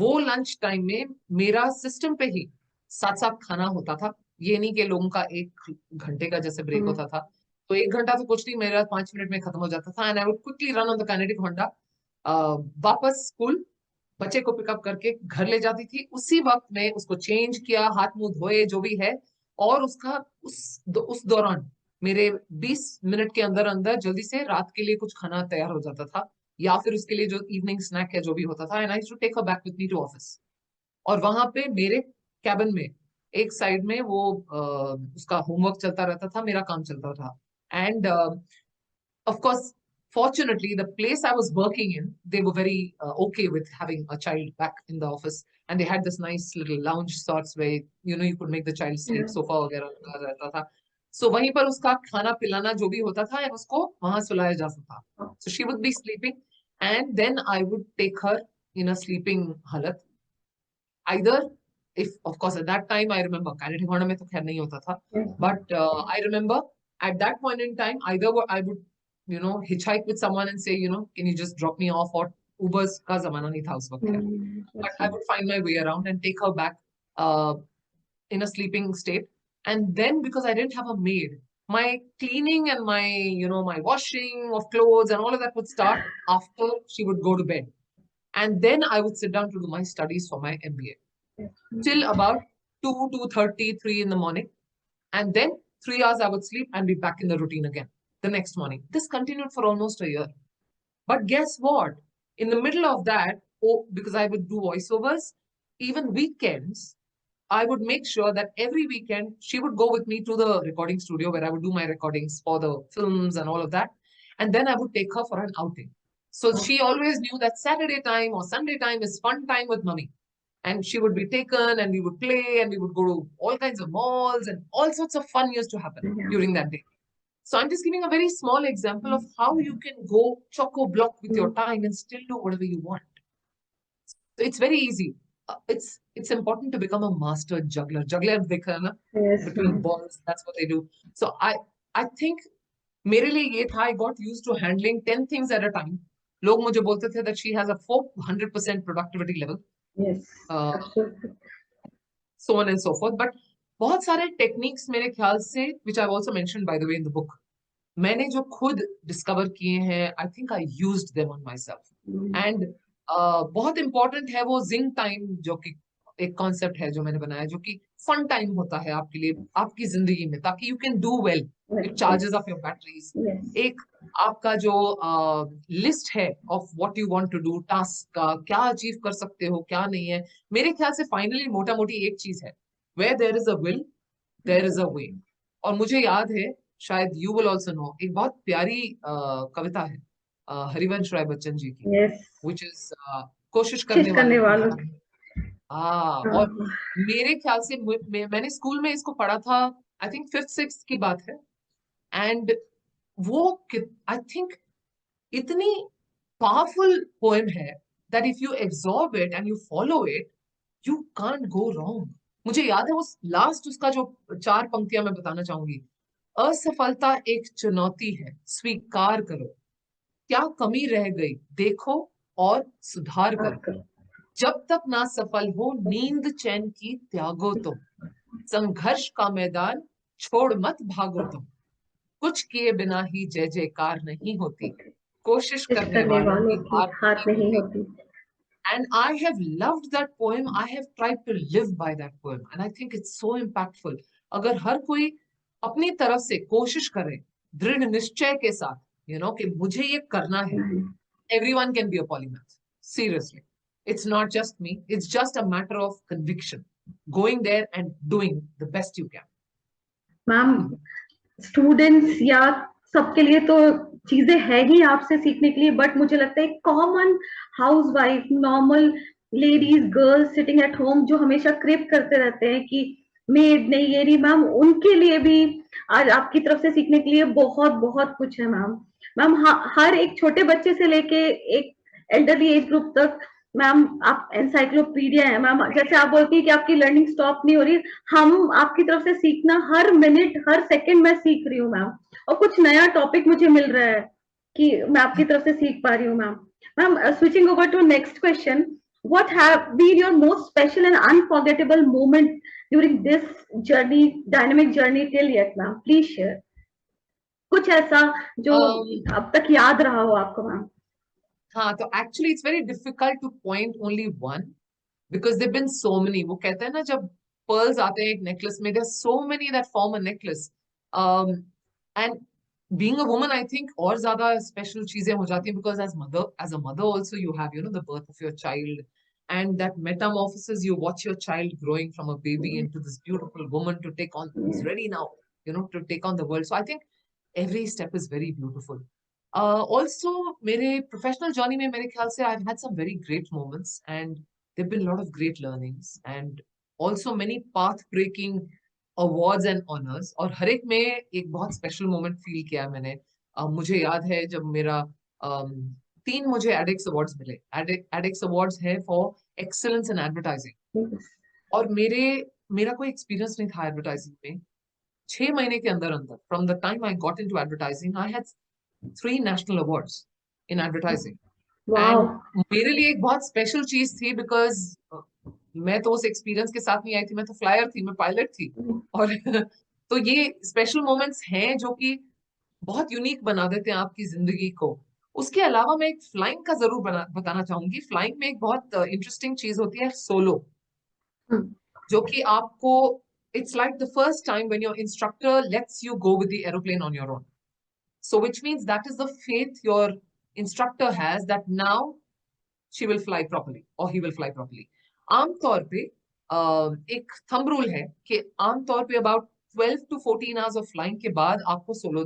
वो लंच टाइम में मेरा सिस्टम पे ही साथ साथ खाना होता था. ये नहीं कि लोगों का 1 घंटे का जैसे ब्रेक होता था. तो 1 घंटा तो कुछ नहीं, मेरा 5 मिनट में खत्म हो जाता था. And I would quickly run on the kinetic Honda वापस स्कूल, बच्चे को पिकअप करके घर ले जाती थी. उसी वक्त में उसको चेंज किया, हाथ मुंह धोए जो भी है, और उसका उस दौरान मेरे 20 मिनट के अंदर अंदर जल्दी से रात के लिए कुछ खाना तैयार हो जाता था, या फिर उसके लिए जो इवनिंग स्नैक है जो भी होता था, and I to take her back with me to office. और वहां पे मेरे कैबिन में एक साइड में वो उसका होमवर्क चलता रहता था, मेरा काम चलता था। And of course, fortunately, the place I was working in, they were very okay with having a child back in the office, and they had this nice little lounge sorts where you could make the child sleep, Yeah. sofa वगैरह लगा रहता था. So वहीं पर उसका खाना पिलाना जो भी होता था, उसको वहां सुलाया जाता था. So she would be sleeping, and then I would take her in a sleeping halat. Either, if of course at that time I remember, काले ठिकाने में तो खैर नहीं होता था, Yes. but I remember at that point in time, either I would hitchhike with someone and say, can you just drop me off, or Uber's का जमाना नहीं था उस वक्त खैर, but That's I right. would find my way around and take her back uh, in a sleeping state. And then because I didn't have a maid, my cleaning and my washing of clothes and all of that would start after she would go to bed. And then I would sit down to do my studies for my MBA till about 2, 2:30, 3 in the morning. And then 3 hours I would sleep and be back in the routine again the next morning. This continued for almost a year. But guess what? In the middle of that, because I would do voiceovers, even weekends, I would make sure that every weekend she would go with me to the recording studio where I would do my recordings for the films and all of that. And then I would take her for an outing. So she always knew that Saturday time or Sunday time is fun time with mommy. And she would be taken and we would play and we would go to all kinds of malls, and all sorts of fun used to happen Yeah. during that day. So I'm just giving a very small example of how you can go choco-block with your time and still do whatever you want. So it's very easy. It's important to become a master juggler. Juggler dekha hai na? Yes, Between ma'am. balls, that's what they do. So I think मेरे लिए ये था, I got used to handling 10 things at a time. लोग मुझे बोलते थे that she has a 400% productivity level. Yes, Uh, absolutely. so on and so forth. But बहुत सारे टेक्निक्स मेरे ख्याल से, which I've also mentioned by the way in the book, मैंने जो खुद डिस्कवर किए हैं, आई think I used them on my self. And बहुत इंपॉर्टेंट है वो जिंग टाइम, जो कि एक कॉन्सेप्ट है जो मैंने बनाया, जो कि फन टाइम होता है आपके लिए आपकी जिंदगी में, ताकि you can do well, it charges up your batteries. Yes. एक आपका जो लिस्ट है of what you want to do, task का क्या अचीव कर सकते हो क्या नहीं है, मेरे ख्याल से फाइनली मोटा मोटी एक चीज है, where there is a will there is a way. और मुझे याद है, शायद यू विल ऑल्सो नो, एक बहुत प्यारी कविता है हरिवंश राय बच्चन जी की, Yes. विच इज कोशिश चीज करने करने वालों की वालों हार. की. हाँ, और हाँ. मेरे ख्याल से मैंने स्कूल में इसको पढ़ा था, आई थिंक 5th 6th की बात है. एंड वो आई थिंक इतनी पावरफुल पोएम है that if you absorb it and you follow it, you can't go wrong. मुझे याद है वो लास्ट उसका जो 4 पंक्तियां मैं बताना चाहूंगी. असफलता एक चुनौती है, स्वीकार करो, क्या कमी रह गई देखो और सुधार करो, जब तक ना सफल हो नींद चैन की त्यागो तुम, संघर्ष का मैदान छोड़ मत भागो तुम, कुछ किए बिना ही जय जयकार नहीं होती, कोशिश चीज करने करने वालों वालों की की हार हाथ नहीं नहीं होती. होती. And I have loved that poem. I have tried to live by that poem. And I think it's so impactful. अगर हर कोई अपनी तरफ से कोशिश करे, दृढ़ निश्चय के साथ, कि मुझे ये करना है, everyone can be a polymath. Seriously. It's not just me. It's just a matter of conviction. Going there and doing the best you can. Ma'am, students या सबके लिए तो चीजें है ही आपसे सीखने के लिए, बट मुझे लगता है common house wife, normal ladies, girls sitting at home जो हमेशा क्रिप करते रहते हैं कि मेड नहीं ये नहीं, मैम उनके लिए भी आज आपकी तरफ से सीखने के लिए बहुत बहुत कुछ है मैम. मैम हर एक छोटे बच्चे से लेके एक एल्डरली एज ग्रुप तक मैम आप एनसाइक्लोपीडिया है मैम. जैसे आप बोलती है कि आपकी लर्निंग स्टॉप नहीं हो रही, हम आपकी तरफ से सीखना हर मिनट हर सेकंड में सीख रही हूँ मैम, और कुछ नया टॉपिक मुझे मिल रहा है कि मैं आपकी तरफ से सीख पा रही हूँ ma'am. Ma'am, switching over to next question, what have been your most special and unforgettable moment during this journey, dynamic journey till yet ma'am? Please share कुछ ऐसा जो अब तक याद रहा हो आपको मैम. हाँ, तो actually it's very difficult to point only one because there've been so many. वो कहते हैं ना, जब pearls आते हैं एक necklace में. There's so many that form a necklace. And being a woman, I think और ज़्यादा special चीजें हो जाती हैं, because as a mother also you have, the birth of your child, and that metamorphosis, you watch your child growing from a baby into this beautiful woman to take on, who's ready now, to take on the world. So I think every step is very beautiful. Also, मेरे professional journey में मेरे ख्याल से I've had some very great moments, and there've been a lot of great learnings, and also many path-breaking awards and honors. और हर एक में एक बहुत special moment feel किया मैंने. मुझे याद है जब मेरा 3 मुझे एडेक्स अवार्ड्स मिले. एडेक्स अवार्ड्स है फॉर एक्सेलेंस इन एडवर्टाइजिंग. और मेरा कोई एक्सपीरियंस नहीं था एडवर्टाइजिंग में. 6 महीने के अंदर अंदर, from the time I got into advertising, I had 3 national awards in advertising. And Wow. मेरे लिए एक बहुत स्पेशल चीज थी, बिकॉज मैं तो उस एक्सपीरियंस के साथ नहीं आई थी. मैं तो फ्लायर थी, मैं पायलट थी. और तो ये स्पेशल मोमेंट्स हैं जो कि बहुत यूनिक बना देते हैं आपकी जिंदगी को. उसके अलावा मैं एक फ्लाइंग का जरूर बताना चाहूंगी. फ्लाइंग में एक बहुत इंटरेस्टिंग चीज होती है, सोलो, जो कि आपको, it's like the first time when your instructor lets you go with the aeroplane on your own. So which means that is the faith your instructor has that now she will fly properly or he will fly properly. आमतौर पे एक thumb rule है कि आमतौर पे about 12 to 14 hours of flying के बाद आपको सोलो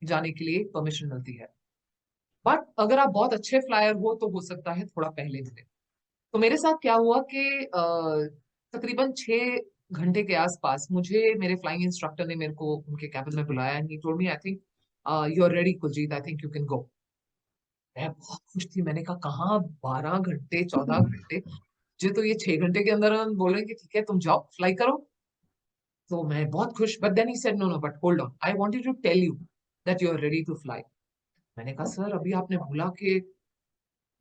जाने के लिए परमिशन मिलती है. बट अगर आप बहुत अच्छे फ्लायर हो तो हो सकता है थोड़ा पहले मिले. तो मेरे साथ क्या हुआ कि तकरीबन 6 घंटे के आसपास मुझे मेरे फ्लाइंग इंस्ट्रक्टर ने मेरे को उनके कैबिन में बुलाया. And he told me, I think you are ready Kuljeet, I think you can go. मैं बहुत खुश थी. मैंने कहा कहाँ 12 घंटे 14 घंटे, मुझे तो ये 6 घंटे के अंदर हम बोल रहे हैं कि ठीक है तुम जाओ फ्लाई करो. तो मैं बहुत खुश. But then he said, no no, but hold on, I wanted to tell you that you are ready to fly. मैंने कहा सर अभी आपने बोला कि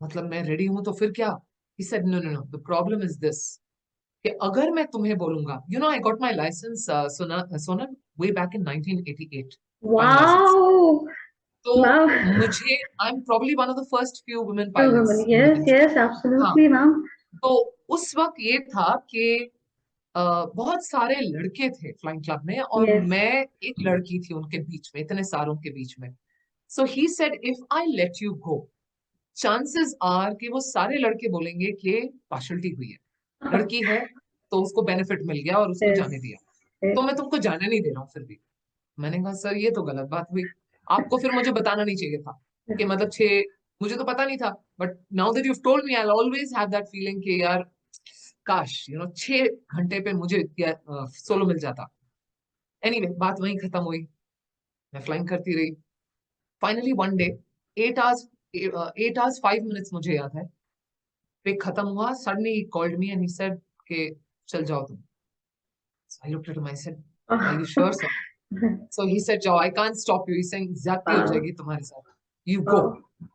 मतलब मैं रेडी हूं तो फिर क्या. He said, no no no, the problem is this, कि अगर मैं तुम्हें बोलूंगा, I got my licence Sonal way back in 1988, flying licence. Wow. तो Wow. मुझे, I am probably one of the first few women Oh, pilots woman. in the Yes, country. yes, हाँ. absolutely, ma'am. तो उस वक्त ये था कि बहुत सारे लड़के थे फ्लाइंग क्लब में, और Yes. मैं एक लड़की थी उनके बीच में, इतने सारों के बीच में. So he said, if I let you go, chances are कि वो सारे लड़के बोलेंगे कि पार्शलिटी हुई है, लड़की है तो उसको बेनिफिट मिल गया और उसको Yes. जाने दिया, Yes. तो मैं तुमको जाने नहीं दे रहा हूँ फिर भी. मैंने कहा सर ये तो गलत बात हुई. आपको फिर मुझे बताना नहीं चाहिए था कि मतलब 6, मुझे तो पता नहीं था. But now that you told me, I always have that feeling कि यार काश 6 घंटे पे मुझे सोलो मिल जाता. एनीवे, बात वहीं खत्म हुई. मैं फ्लाइंग करती रही. Finally one day 8 hours 8 hours 5 minutes मुझे याद है पे खत्म हुआ. Suddenly he called me and he said कि चल जाओ तुम. I looked at him, I said are you sure sir. So he said जाओ, I can't stop you, he saying ज्यादती हो Wow. जाएगी तुम्हारे साथ, यू गो. Wow.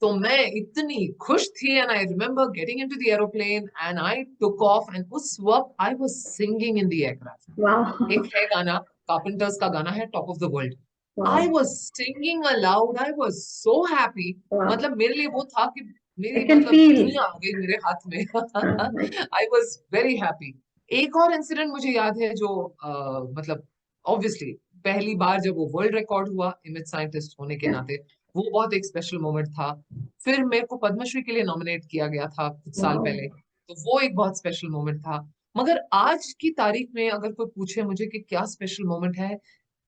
तो मैं इतनी खुश थी. And I remember getting into the aeroplane and I took off. And उस वक्त I was singing in the aircraft. Wow. एक है गाना, कारपेंटर्स का गाना है, top of the world. I Wow. Was singing allowed. I was so happy. Wow. मतलब मेरे लिए वो था कि I मेरी can मतलब feel. दुनिया आ गई मेरे हाथ में. Like, I was very happy. एक और इंसिडेंट मुझे याद है जो मतलब ऑब्वियसली पहली बार जब वो वर्ल्ड रिकॉर्ड हुआ इमेज साइंटिस्ट होने के yeah. नाते, वो बहुत एक स्पेशल मोमेंट था. फिर मेरे को पद्मश्री के लिए नॉमिनेट किया गया था कुछ साल Wow. पहले, तो वो एक बहुत स्पेशल मोमेंट था. मगर आज की तारीख में अगर कोई पूछे मुझे कि क्या स्पेशल मोमेंट है,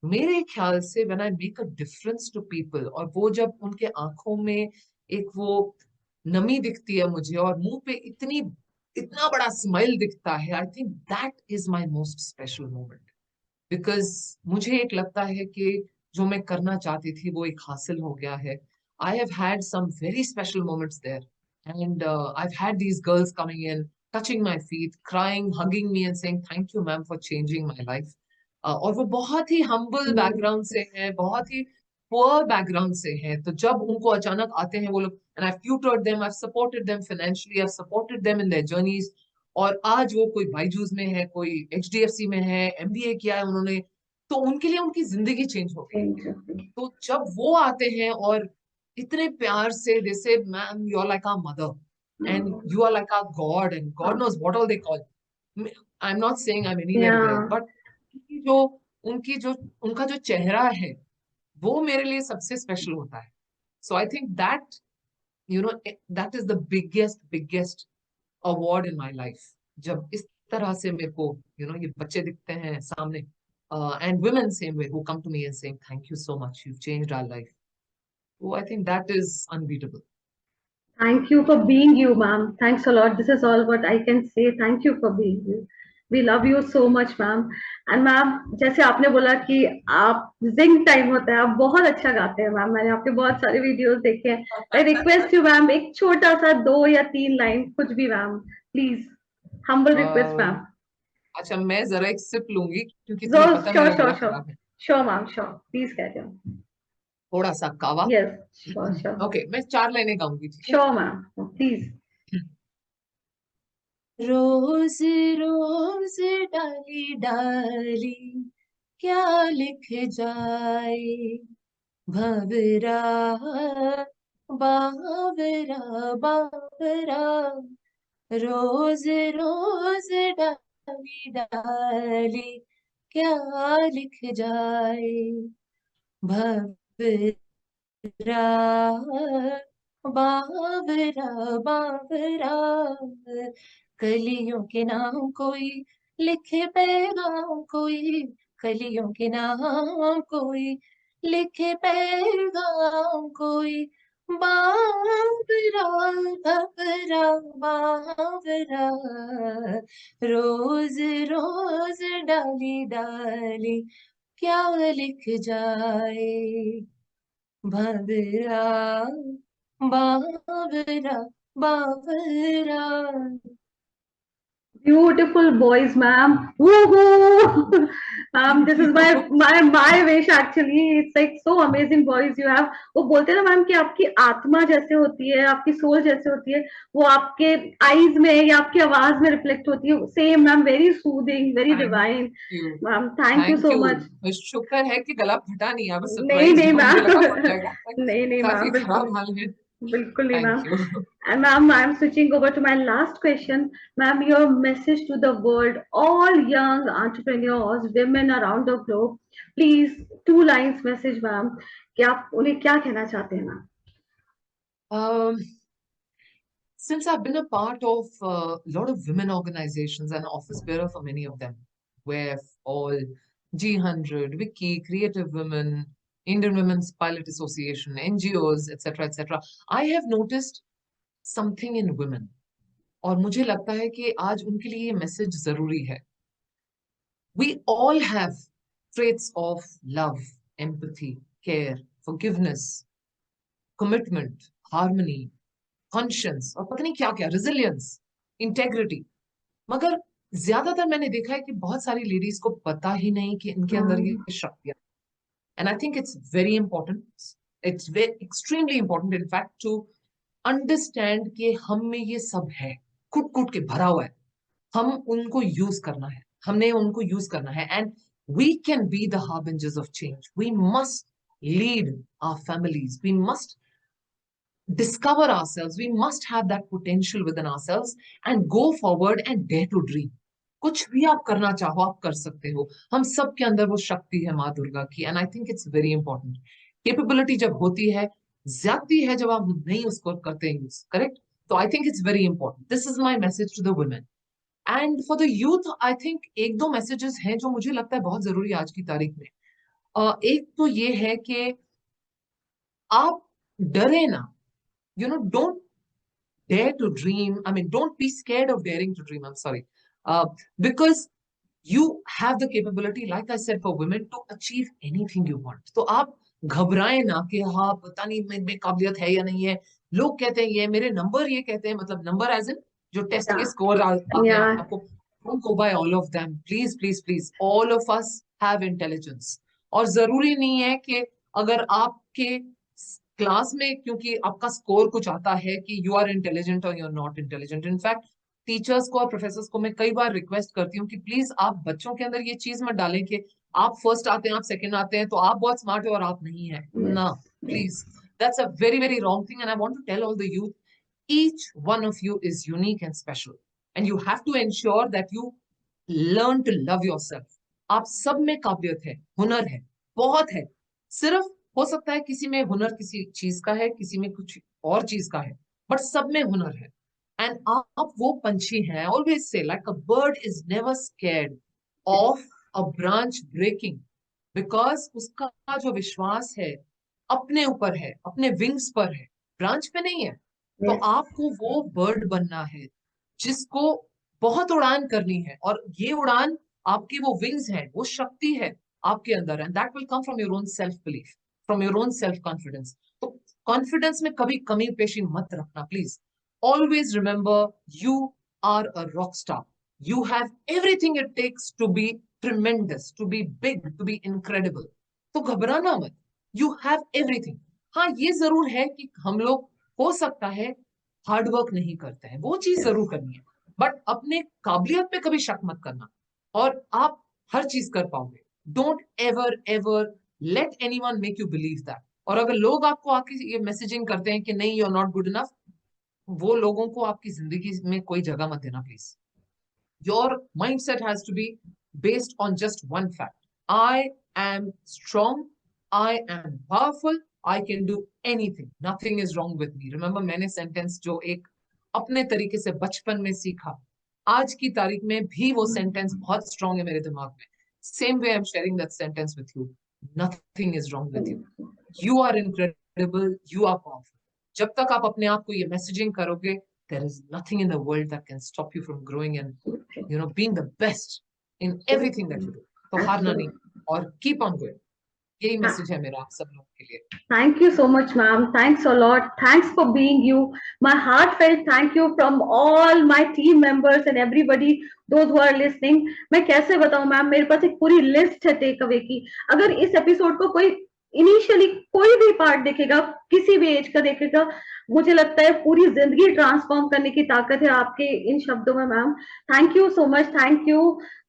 मेरे ख्याल से when I make a difference to people, और वो जब उनके आंखों में एक वो नमी दिखती है मुझे, और मुंह पे इतना बड़ा स्माइल दिखता है, I think that is my most special moment. Because मुझे एक लगता है कि जो मैं करना चाहती थी वो एक हासिल हो गया है. I have had some very special moments there. And I have had these girls coming in, touching my feet, crying, hugging me and saying thank you ma'am for changing my life. और वो बहुत ही humble background से है, बहुत ही poor background से है. तो जब उनको अचानक आते हैं वो लोग, and I have tutored them, I have supported them financially, I have supported them in their journeys. और आज वो कोई बायजूस में है, कोई एचडीएफसी में है, एमबीए किया है उन्होंने, तो उनके लिए उनकी जिंदगी चेंज हो गई. Interesting. तो जब वो आते हैं और इतने प्यार से, they say ma'am you are like our mother and Wow. You are like our God and God knows what all they call, I'm not saying I'm anywhere there, Yeah. but जो उनका जो चेहरा है वो मेरे लिए सबसे स्पेशल होता है. So I think that, that is the biggest award in my life. जब इस तरह से मेरे को ये बच्चे दिखते हैं सामने, and women same way, who come to me and saying thank you so much, you've changed our life. So I think that is unbeatable. Thank you for being you, ma'am. Thanks a lot. This is all what I can say. Thank you for being you. We love you so much, ma'am. And ma'am, जैसे आपने बोला कि आप जिंग time होता है, आप बहुत अच्छा गाते हैं मैम. मैंने आपके बहुत सारे वीडियोस देखे हैं. आई रिक्वेस्ट यू मैम, एक छोटा सा 2 या 3 लाइन कुछ भी ma'am, please. Humble request a, ma'am. अच्छा, मैं जरा एक सिप लूंगी क्योंकि जो तुम्हें पता है श्योर मेरा श्योर गला श्योर खराब है. श्योर मैम श्योर, प्लीज कह रहे हो. थोड़ा सा कावा. यस, श्योर श्योर ओके, मैं 4 लाइनें गाऊंगी, ठीक है. Sure ma'am, please. रोज रोज डाली डाली क्या लिख जाए, भंवरा बावरा बावरा, रोज रोज डाली डाली क्या लिख जाए, भंवरा बावरा बावरा, कलियों के नाम कोई लिखे पैगाम कोई, कलियों के नाम कोई लिखे पैगाम कोई, बावरा बावरा बावरा, रोज रोज डाली डाली क्या लिख जाए, भंवरा बावरा बावरा. Beautiful boys, ma'am. Woohoo! This is my wish actually. It's like so amazing boys you have. वो बोलते हैं ना मैम कि आपकी आत्मा जैसे होती है, आपकी सोल जैसे होती है, वो आपके आईज में या आपकी आवाज में रिफ्लेक्ट होती है. Same ma'am, very soothing, very thank divine. You. Ma'am thank you thank so you. Much. शुक्र है कि गला फटा नहीं है. अब नहीं सरप्राइज नहीं हुआ, मुझे मैम. लगा फट जाएगा. नहीं नहीं काफी मैम, बिल्कुल खराब हाल है. बिल्कुल नहीं thank ma'am. You. And ma'am, I'm switching over to my last question. Ma'am, your message to the world, all young entrepreneurs, women around the globe, please, 2 lines message, ma'am. कि आप उन्हें क्या कहना चाहते हैं ma'am? Um, since I've been a part of a lot of women organizations and office bearer for many of them, where all G100, Wiki, Creative Women, Indian Women's Pilot Association, NGOs, etc., I have noticed something in women. और मुझे लगता है कि आज उनके लिए ये message जरूरी है. We all have traits of love, empathy, care, forgiveness, commitment, harmony, conscience और पता नहीं क्या क्या, resilience, integrity. मगर ज्यादातर मैंने देखा है कि बहुत सारी लेडीज को पता ही नहीं कि इनके अंदर ये शक्तियां. And I think it's very important. It's very extremely important, in fact, to understand कि हम में ये सब है, कूट कूट के भरा हुआ है. हम उनको यूज करना है, हमने उनको यूज करना है. And we can be the harbingers of change. We must lead our families. We must discover ourselves. We must have that potential within ourselves and go forward and dare to dream. कुछ भी आप करना चाहो आप कर सकते हो. हम सब के अंदर वो शक्ति है माँ दुर्गा की. And I think it's very important. Capability जब होती है, ज्यादती है जब आप नहीं उसको करते हैं यूज. करेक्ट. तो I think it's very important. This is my message to the women. And for the youth I think एक दो मैसेजेस हैं जो मुझे लगता है बहुत जरूरी है आज की तारीख में. एक तो ये है कि आप डरे ना. Don't dare to dream. I mean, don't be scared of daring to dream. I'm sorry. Because you have the capability, like I said, for women to achieve anything you want. तो आप घबराए ना कि हाँ पता नहीं में काबिलियत है या नहीं है. लोग कहते हैं ये मेरे नंबर, ये कहते हैं, मतलब नंबर एज इन जो टेस्ट के Yeah, स्कोर आते हैं yeah, आपको. Don't go by all of them. Please, please, please. All of us have intelligence. और जरूरी नहीं है कि अगर आपके क्लास में क्योंकि आपका स्कोर कुछ आता है कि यू आर इंटेलिजेंट और you are not intelligent. In fact teachers को और प्रोफेसर्स को मैं कई बार रिक्वेस्ट करती हूँ कि प्लीज आप बच्चों के अंदर ये चीज मत डालें कि आप फर्स्ट आते हैं, आप सेकंड आते हैं तो आप बहुत स्मार्ट हो और आप नहीं है. yes, ना, yes. Please. That's a very very wrong thing. And I want to tell all the youth, each one of you is unique and special, and you have to ensure that you learn to love yourself. आप सब में काबिलियत है, हुनर है, बहुत है। सिर्फ हो सकता है किसी में हुनर किसी चीज का है, किसी में कुछ और चीज का है, बट सब में हुनर है। एंड आप वो पंछी हैं, always say like a bird is never scared of a branch breaking, because उसका जो विश्वास है अपने ऊपर है, अपने विंग्स पर है, ब्रांच पे नहीं है। तो Yes. आपको वो बर्ड बनना है जिसको बहुत उड़ान करनी है, और ये उड़ान आपकी वो विंग्स है, वो शक्ति है आपके अंदर, and that will come from your own self belief, from your own self confidence. तो कॉन्फिडेंस में कभी कमी पेशी मत रखना please. Always remember, you are a rock star, you have everything it takes to be tremendous, to be big, to be incredible. तो घबराना मत, यू हैव एवरीथिंग। हाँ, ये जरूर है कि हम लोग हो सकता है हार्ड वर्क नहीं करते हैं, वो चीज जरूर करनी है, बट अपने काबिलियत पे कभी शक मत करना, और आप हर चीज कर पाओगे। Don't ever ever let anyone make you believe that. और अगर लोग आपको आके ये मैसेजिंग करते हैं कि नहीं you are not good enough, वो लोगों को आपकी जिंदगी में कोई जगह मत देना please. Your mindset has to be based on just one fact. I am strong. I am powerful. I can do anything. Nothing is wrong with me. Remember, मैंने सेंटेंस जो एक अपने तरीके से बचपन में सीखा, आज की तारीख में भी वो सेंटेंस बहुत स्ट्रांग है मेरे दिमाग में। Same way I'm sharing that sentence with you. Nothing is wrong with you. You are incredible. You are powerful. जब तक आप अपने आप को ये मैसेजिंग करोगे, there is nothing in the world that can stop you from growing and being the best in everything that you do. तो हारना नहीं, और keep on going. यही मैसेज है मेरा आप सब लोगों के लिए। Thank you so much, ma'am. Thanks a lot. Thanks for being you. My heartfelt thank you from all my team members and everybody, those who are listening. मैं कैसे बताऊं मैम, मेरे पास एक पूरी लिस्ट है टेक अवे की। अगर इस एपिसोड को कोई इनिशियली कोई भी पार्ट देखेगा, किसी भी एज का देखेगा, मुझे लगता है पूरी जिंदगी ट्रांसफॉर्म करने की ताकत है आपके इन शब्दों में ma'am. Thank you so much, thank you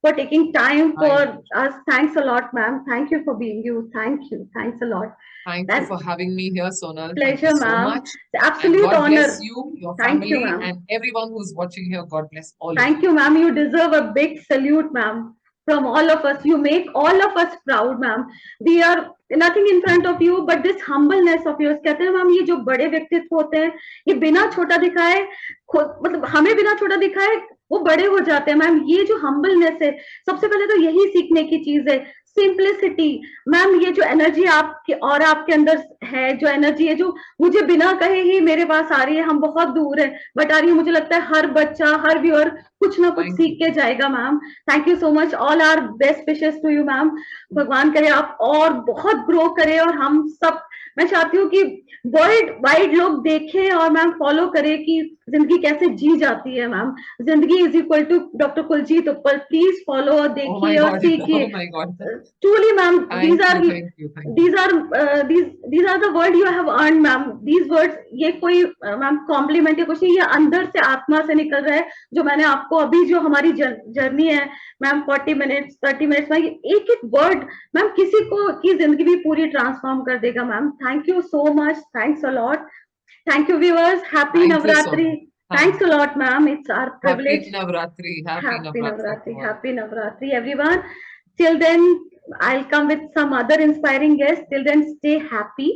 for taking time for us. Thanks a lot, ma'am. Thank you for being you. Thank you. Thanks a lot. Thank you for having me here, Sonal. Thank Pleasure, you so ma'am. much. Absolute And God honor. bless you, your Thank you, family, ma'am. and everyone who's watching here. God bless all of you. Thank you, ma'am. You deserve a big salute, ma'am, from all of us. You make all of us proud, ma'am. We are nothing in front of you, but this humbleness of yours. कहते हैं ma'am, ये जो बड़े व्यक्तित्व होते हैं, ये बिना छोटा दिखाए, मतलब हमें बिना छोटा दिखाए वो बड़े हो जाते हैं मैम। ये जो हम्बलनेस है, सबसे पहले तो यही सीखने की चीज है, सिंप्लिसिटी। मैम, ये जो एनर्जी आपके और आपके अंदर है, जो एनर्जी है, जो मुझे बिना कहे ही मेरे पास आ रही है, हम बहुत दूर है बट आ रही है, मुझे लगता है हर बच्चा, हर व्यूअर कुछ ना कुछ सीख के जाएगा ma'am. Thank you so much, all our best wishes to you ma'am. भगवान करे आप और बहुत ग्रो करें, और हम सब, मैं चाहती हूँ कि वर्ल्ड वाइड लोग देखें और मैम फॉलो करें कि जिंदगी कैसे जी जाती है मैम। जिंदगी is equal to doctor Kuljeet Utpal. Please follow और देखिए और सीखिए। Truly ma'am, these are the word you have earned ma'am. these words, ये कोई मैम कॉम्प्लीमेंट या कुछ नहीं, ये अंदर से आत्मा से निकल रहा है, जो मैंने आपको अभी, जो हमारी जर्नी है मैम 40 मिनट्स 30 मिनट्स में, एक एक वर्ड मैम किसी को की जिंदगी भी पूरी ट्रांसफॉर्म कर देगा ma'am. Thank you so much, thanks a lot. Thank you viewers. Happy Navratri. Thanks a lot, ma'am. It's our privilege. Happy Navratri. Happy Navratri. Happy Navratri, everyone. Till then, I'll come with some other inspiring guests. Till then, stay happy,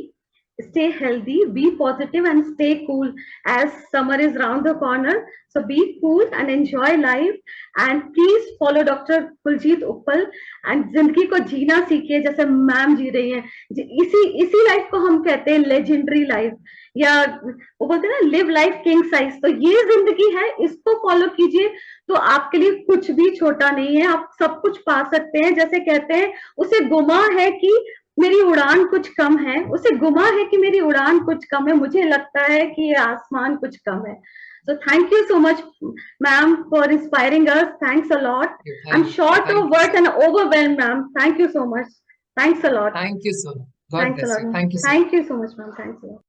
stay healthy, be positive, and stay cool as summer is round the corner. So be cool and enjoy life. And please follow Dr. Kuljit Uppal and जिंदगी को जीना सीखिए जैसे ma'am जी रही हैं। इसी life को हम कहते हैं लेजेंडरी लाइफ, या वो बोलते हैं ना, लिव लाइफ किंग साइज। तो ये जिंदगी है, इसको फॉलो कीजिए तो आपके लिए कुछ भी छोटा नहीं है, आप सब कुछ पा सकते हैं। जैसे कहते हैं, उसे गुमा है कि मेरी उड़ान कुछ कम है, उसे गुमा है कि मेरी उड़ान कुछ कम है, मुझे लगता है कि ये आसमान कुछ कम है। So thank you so much, ma'am, for inspiring us. Thanks a lot. I'm short of words and overwhelmed, ma'am. Thank you so much. Thanks a lot. Thank you so much. God bless you. Thank you so much. Thank you so much, ma'am. Thanks a lot.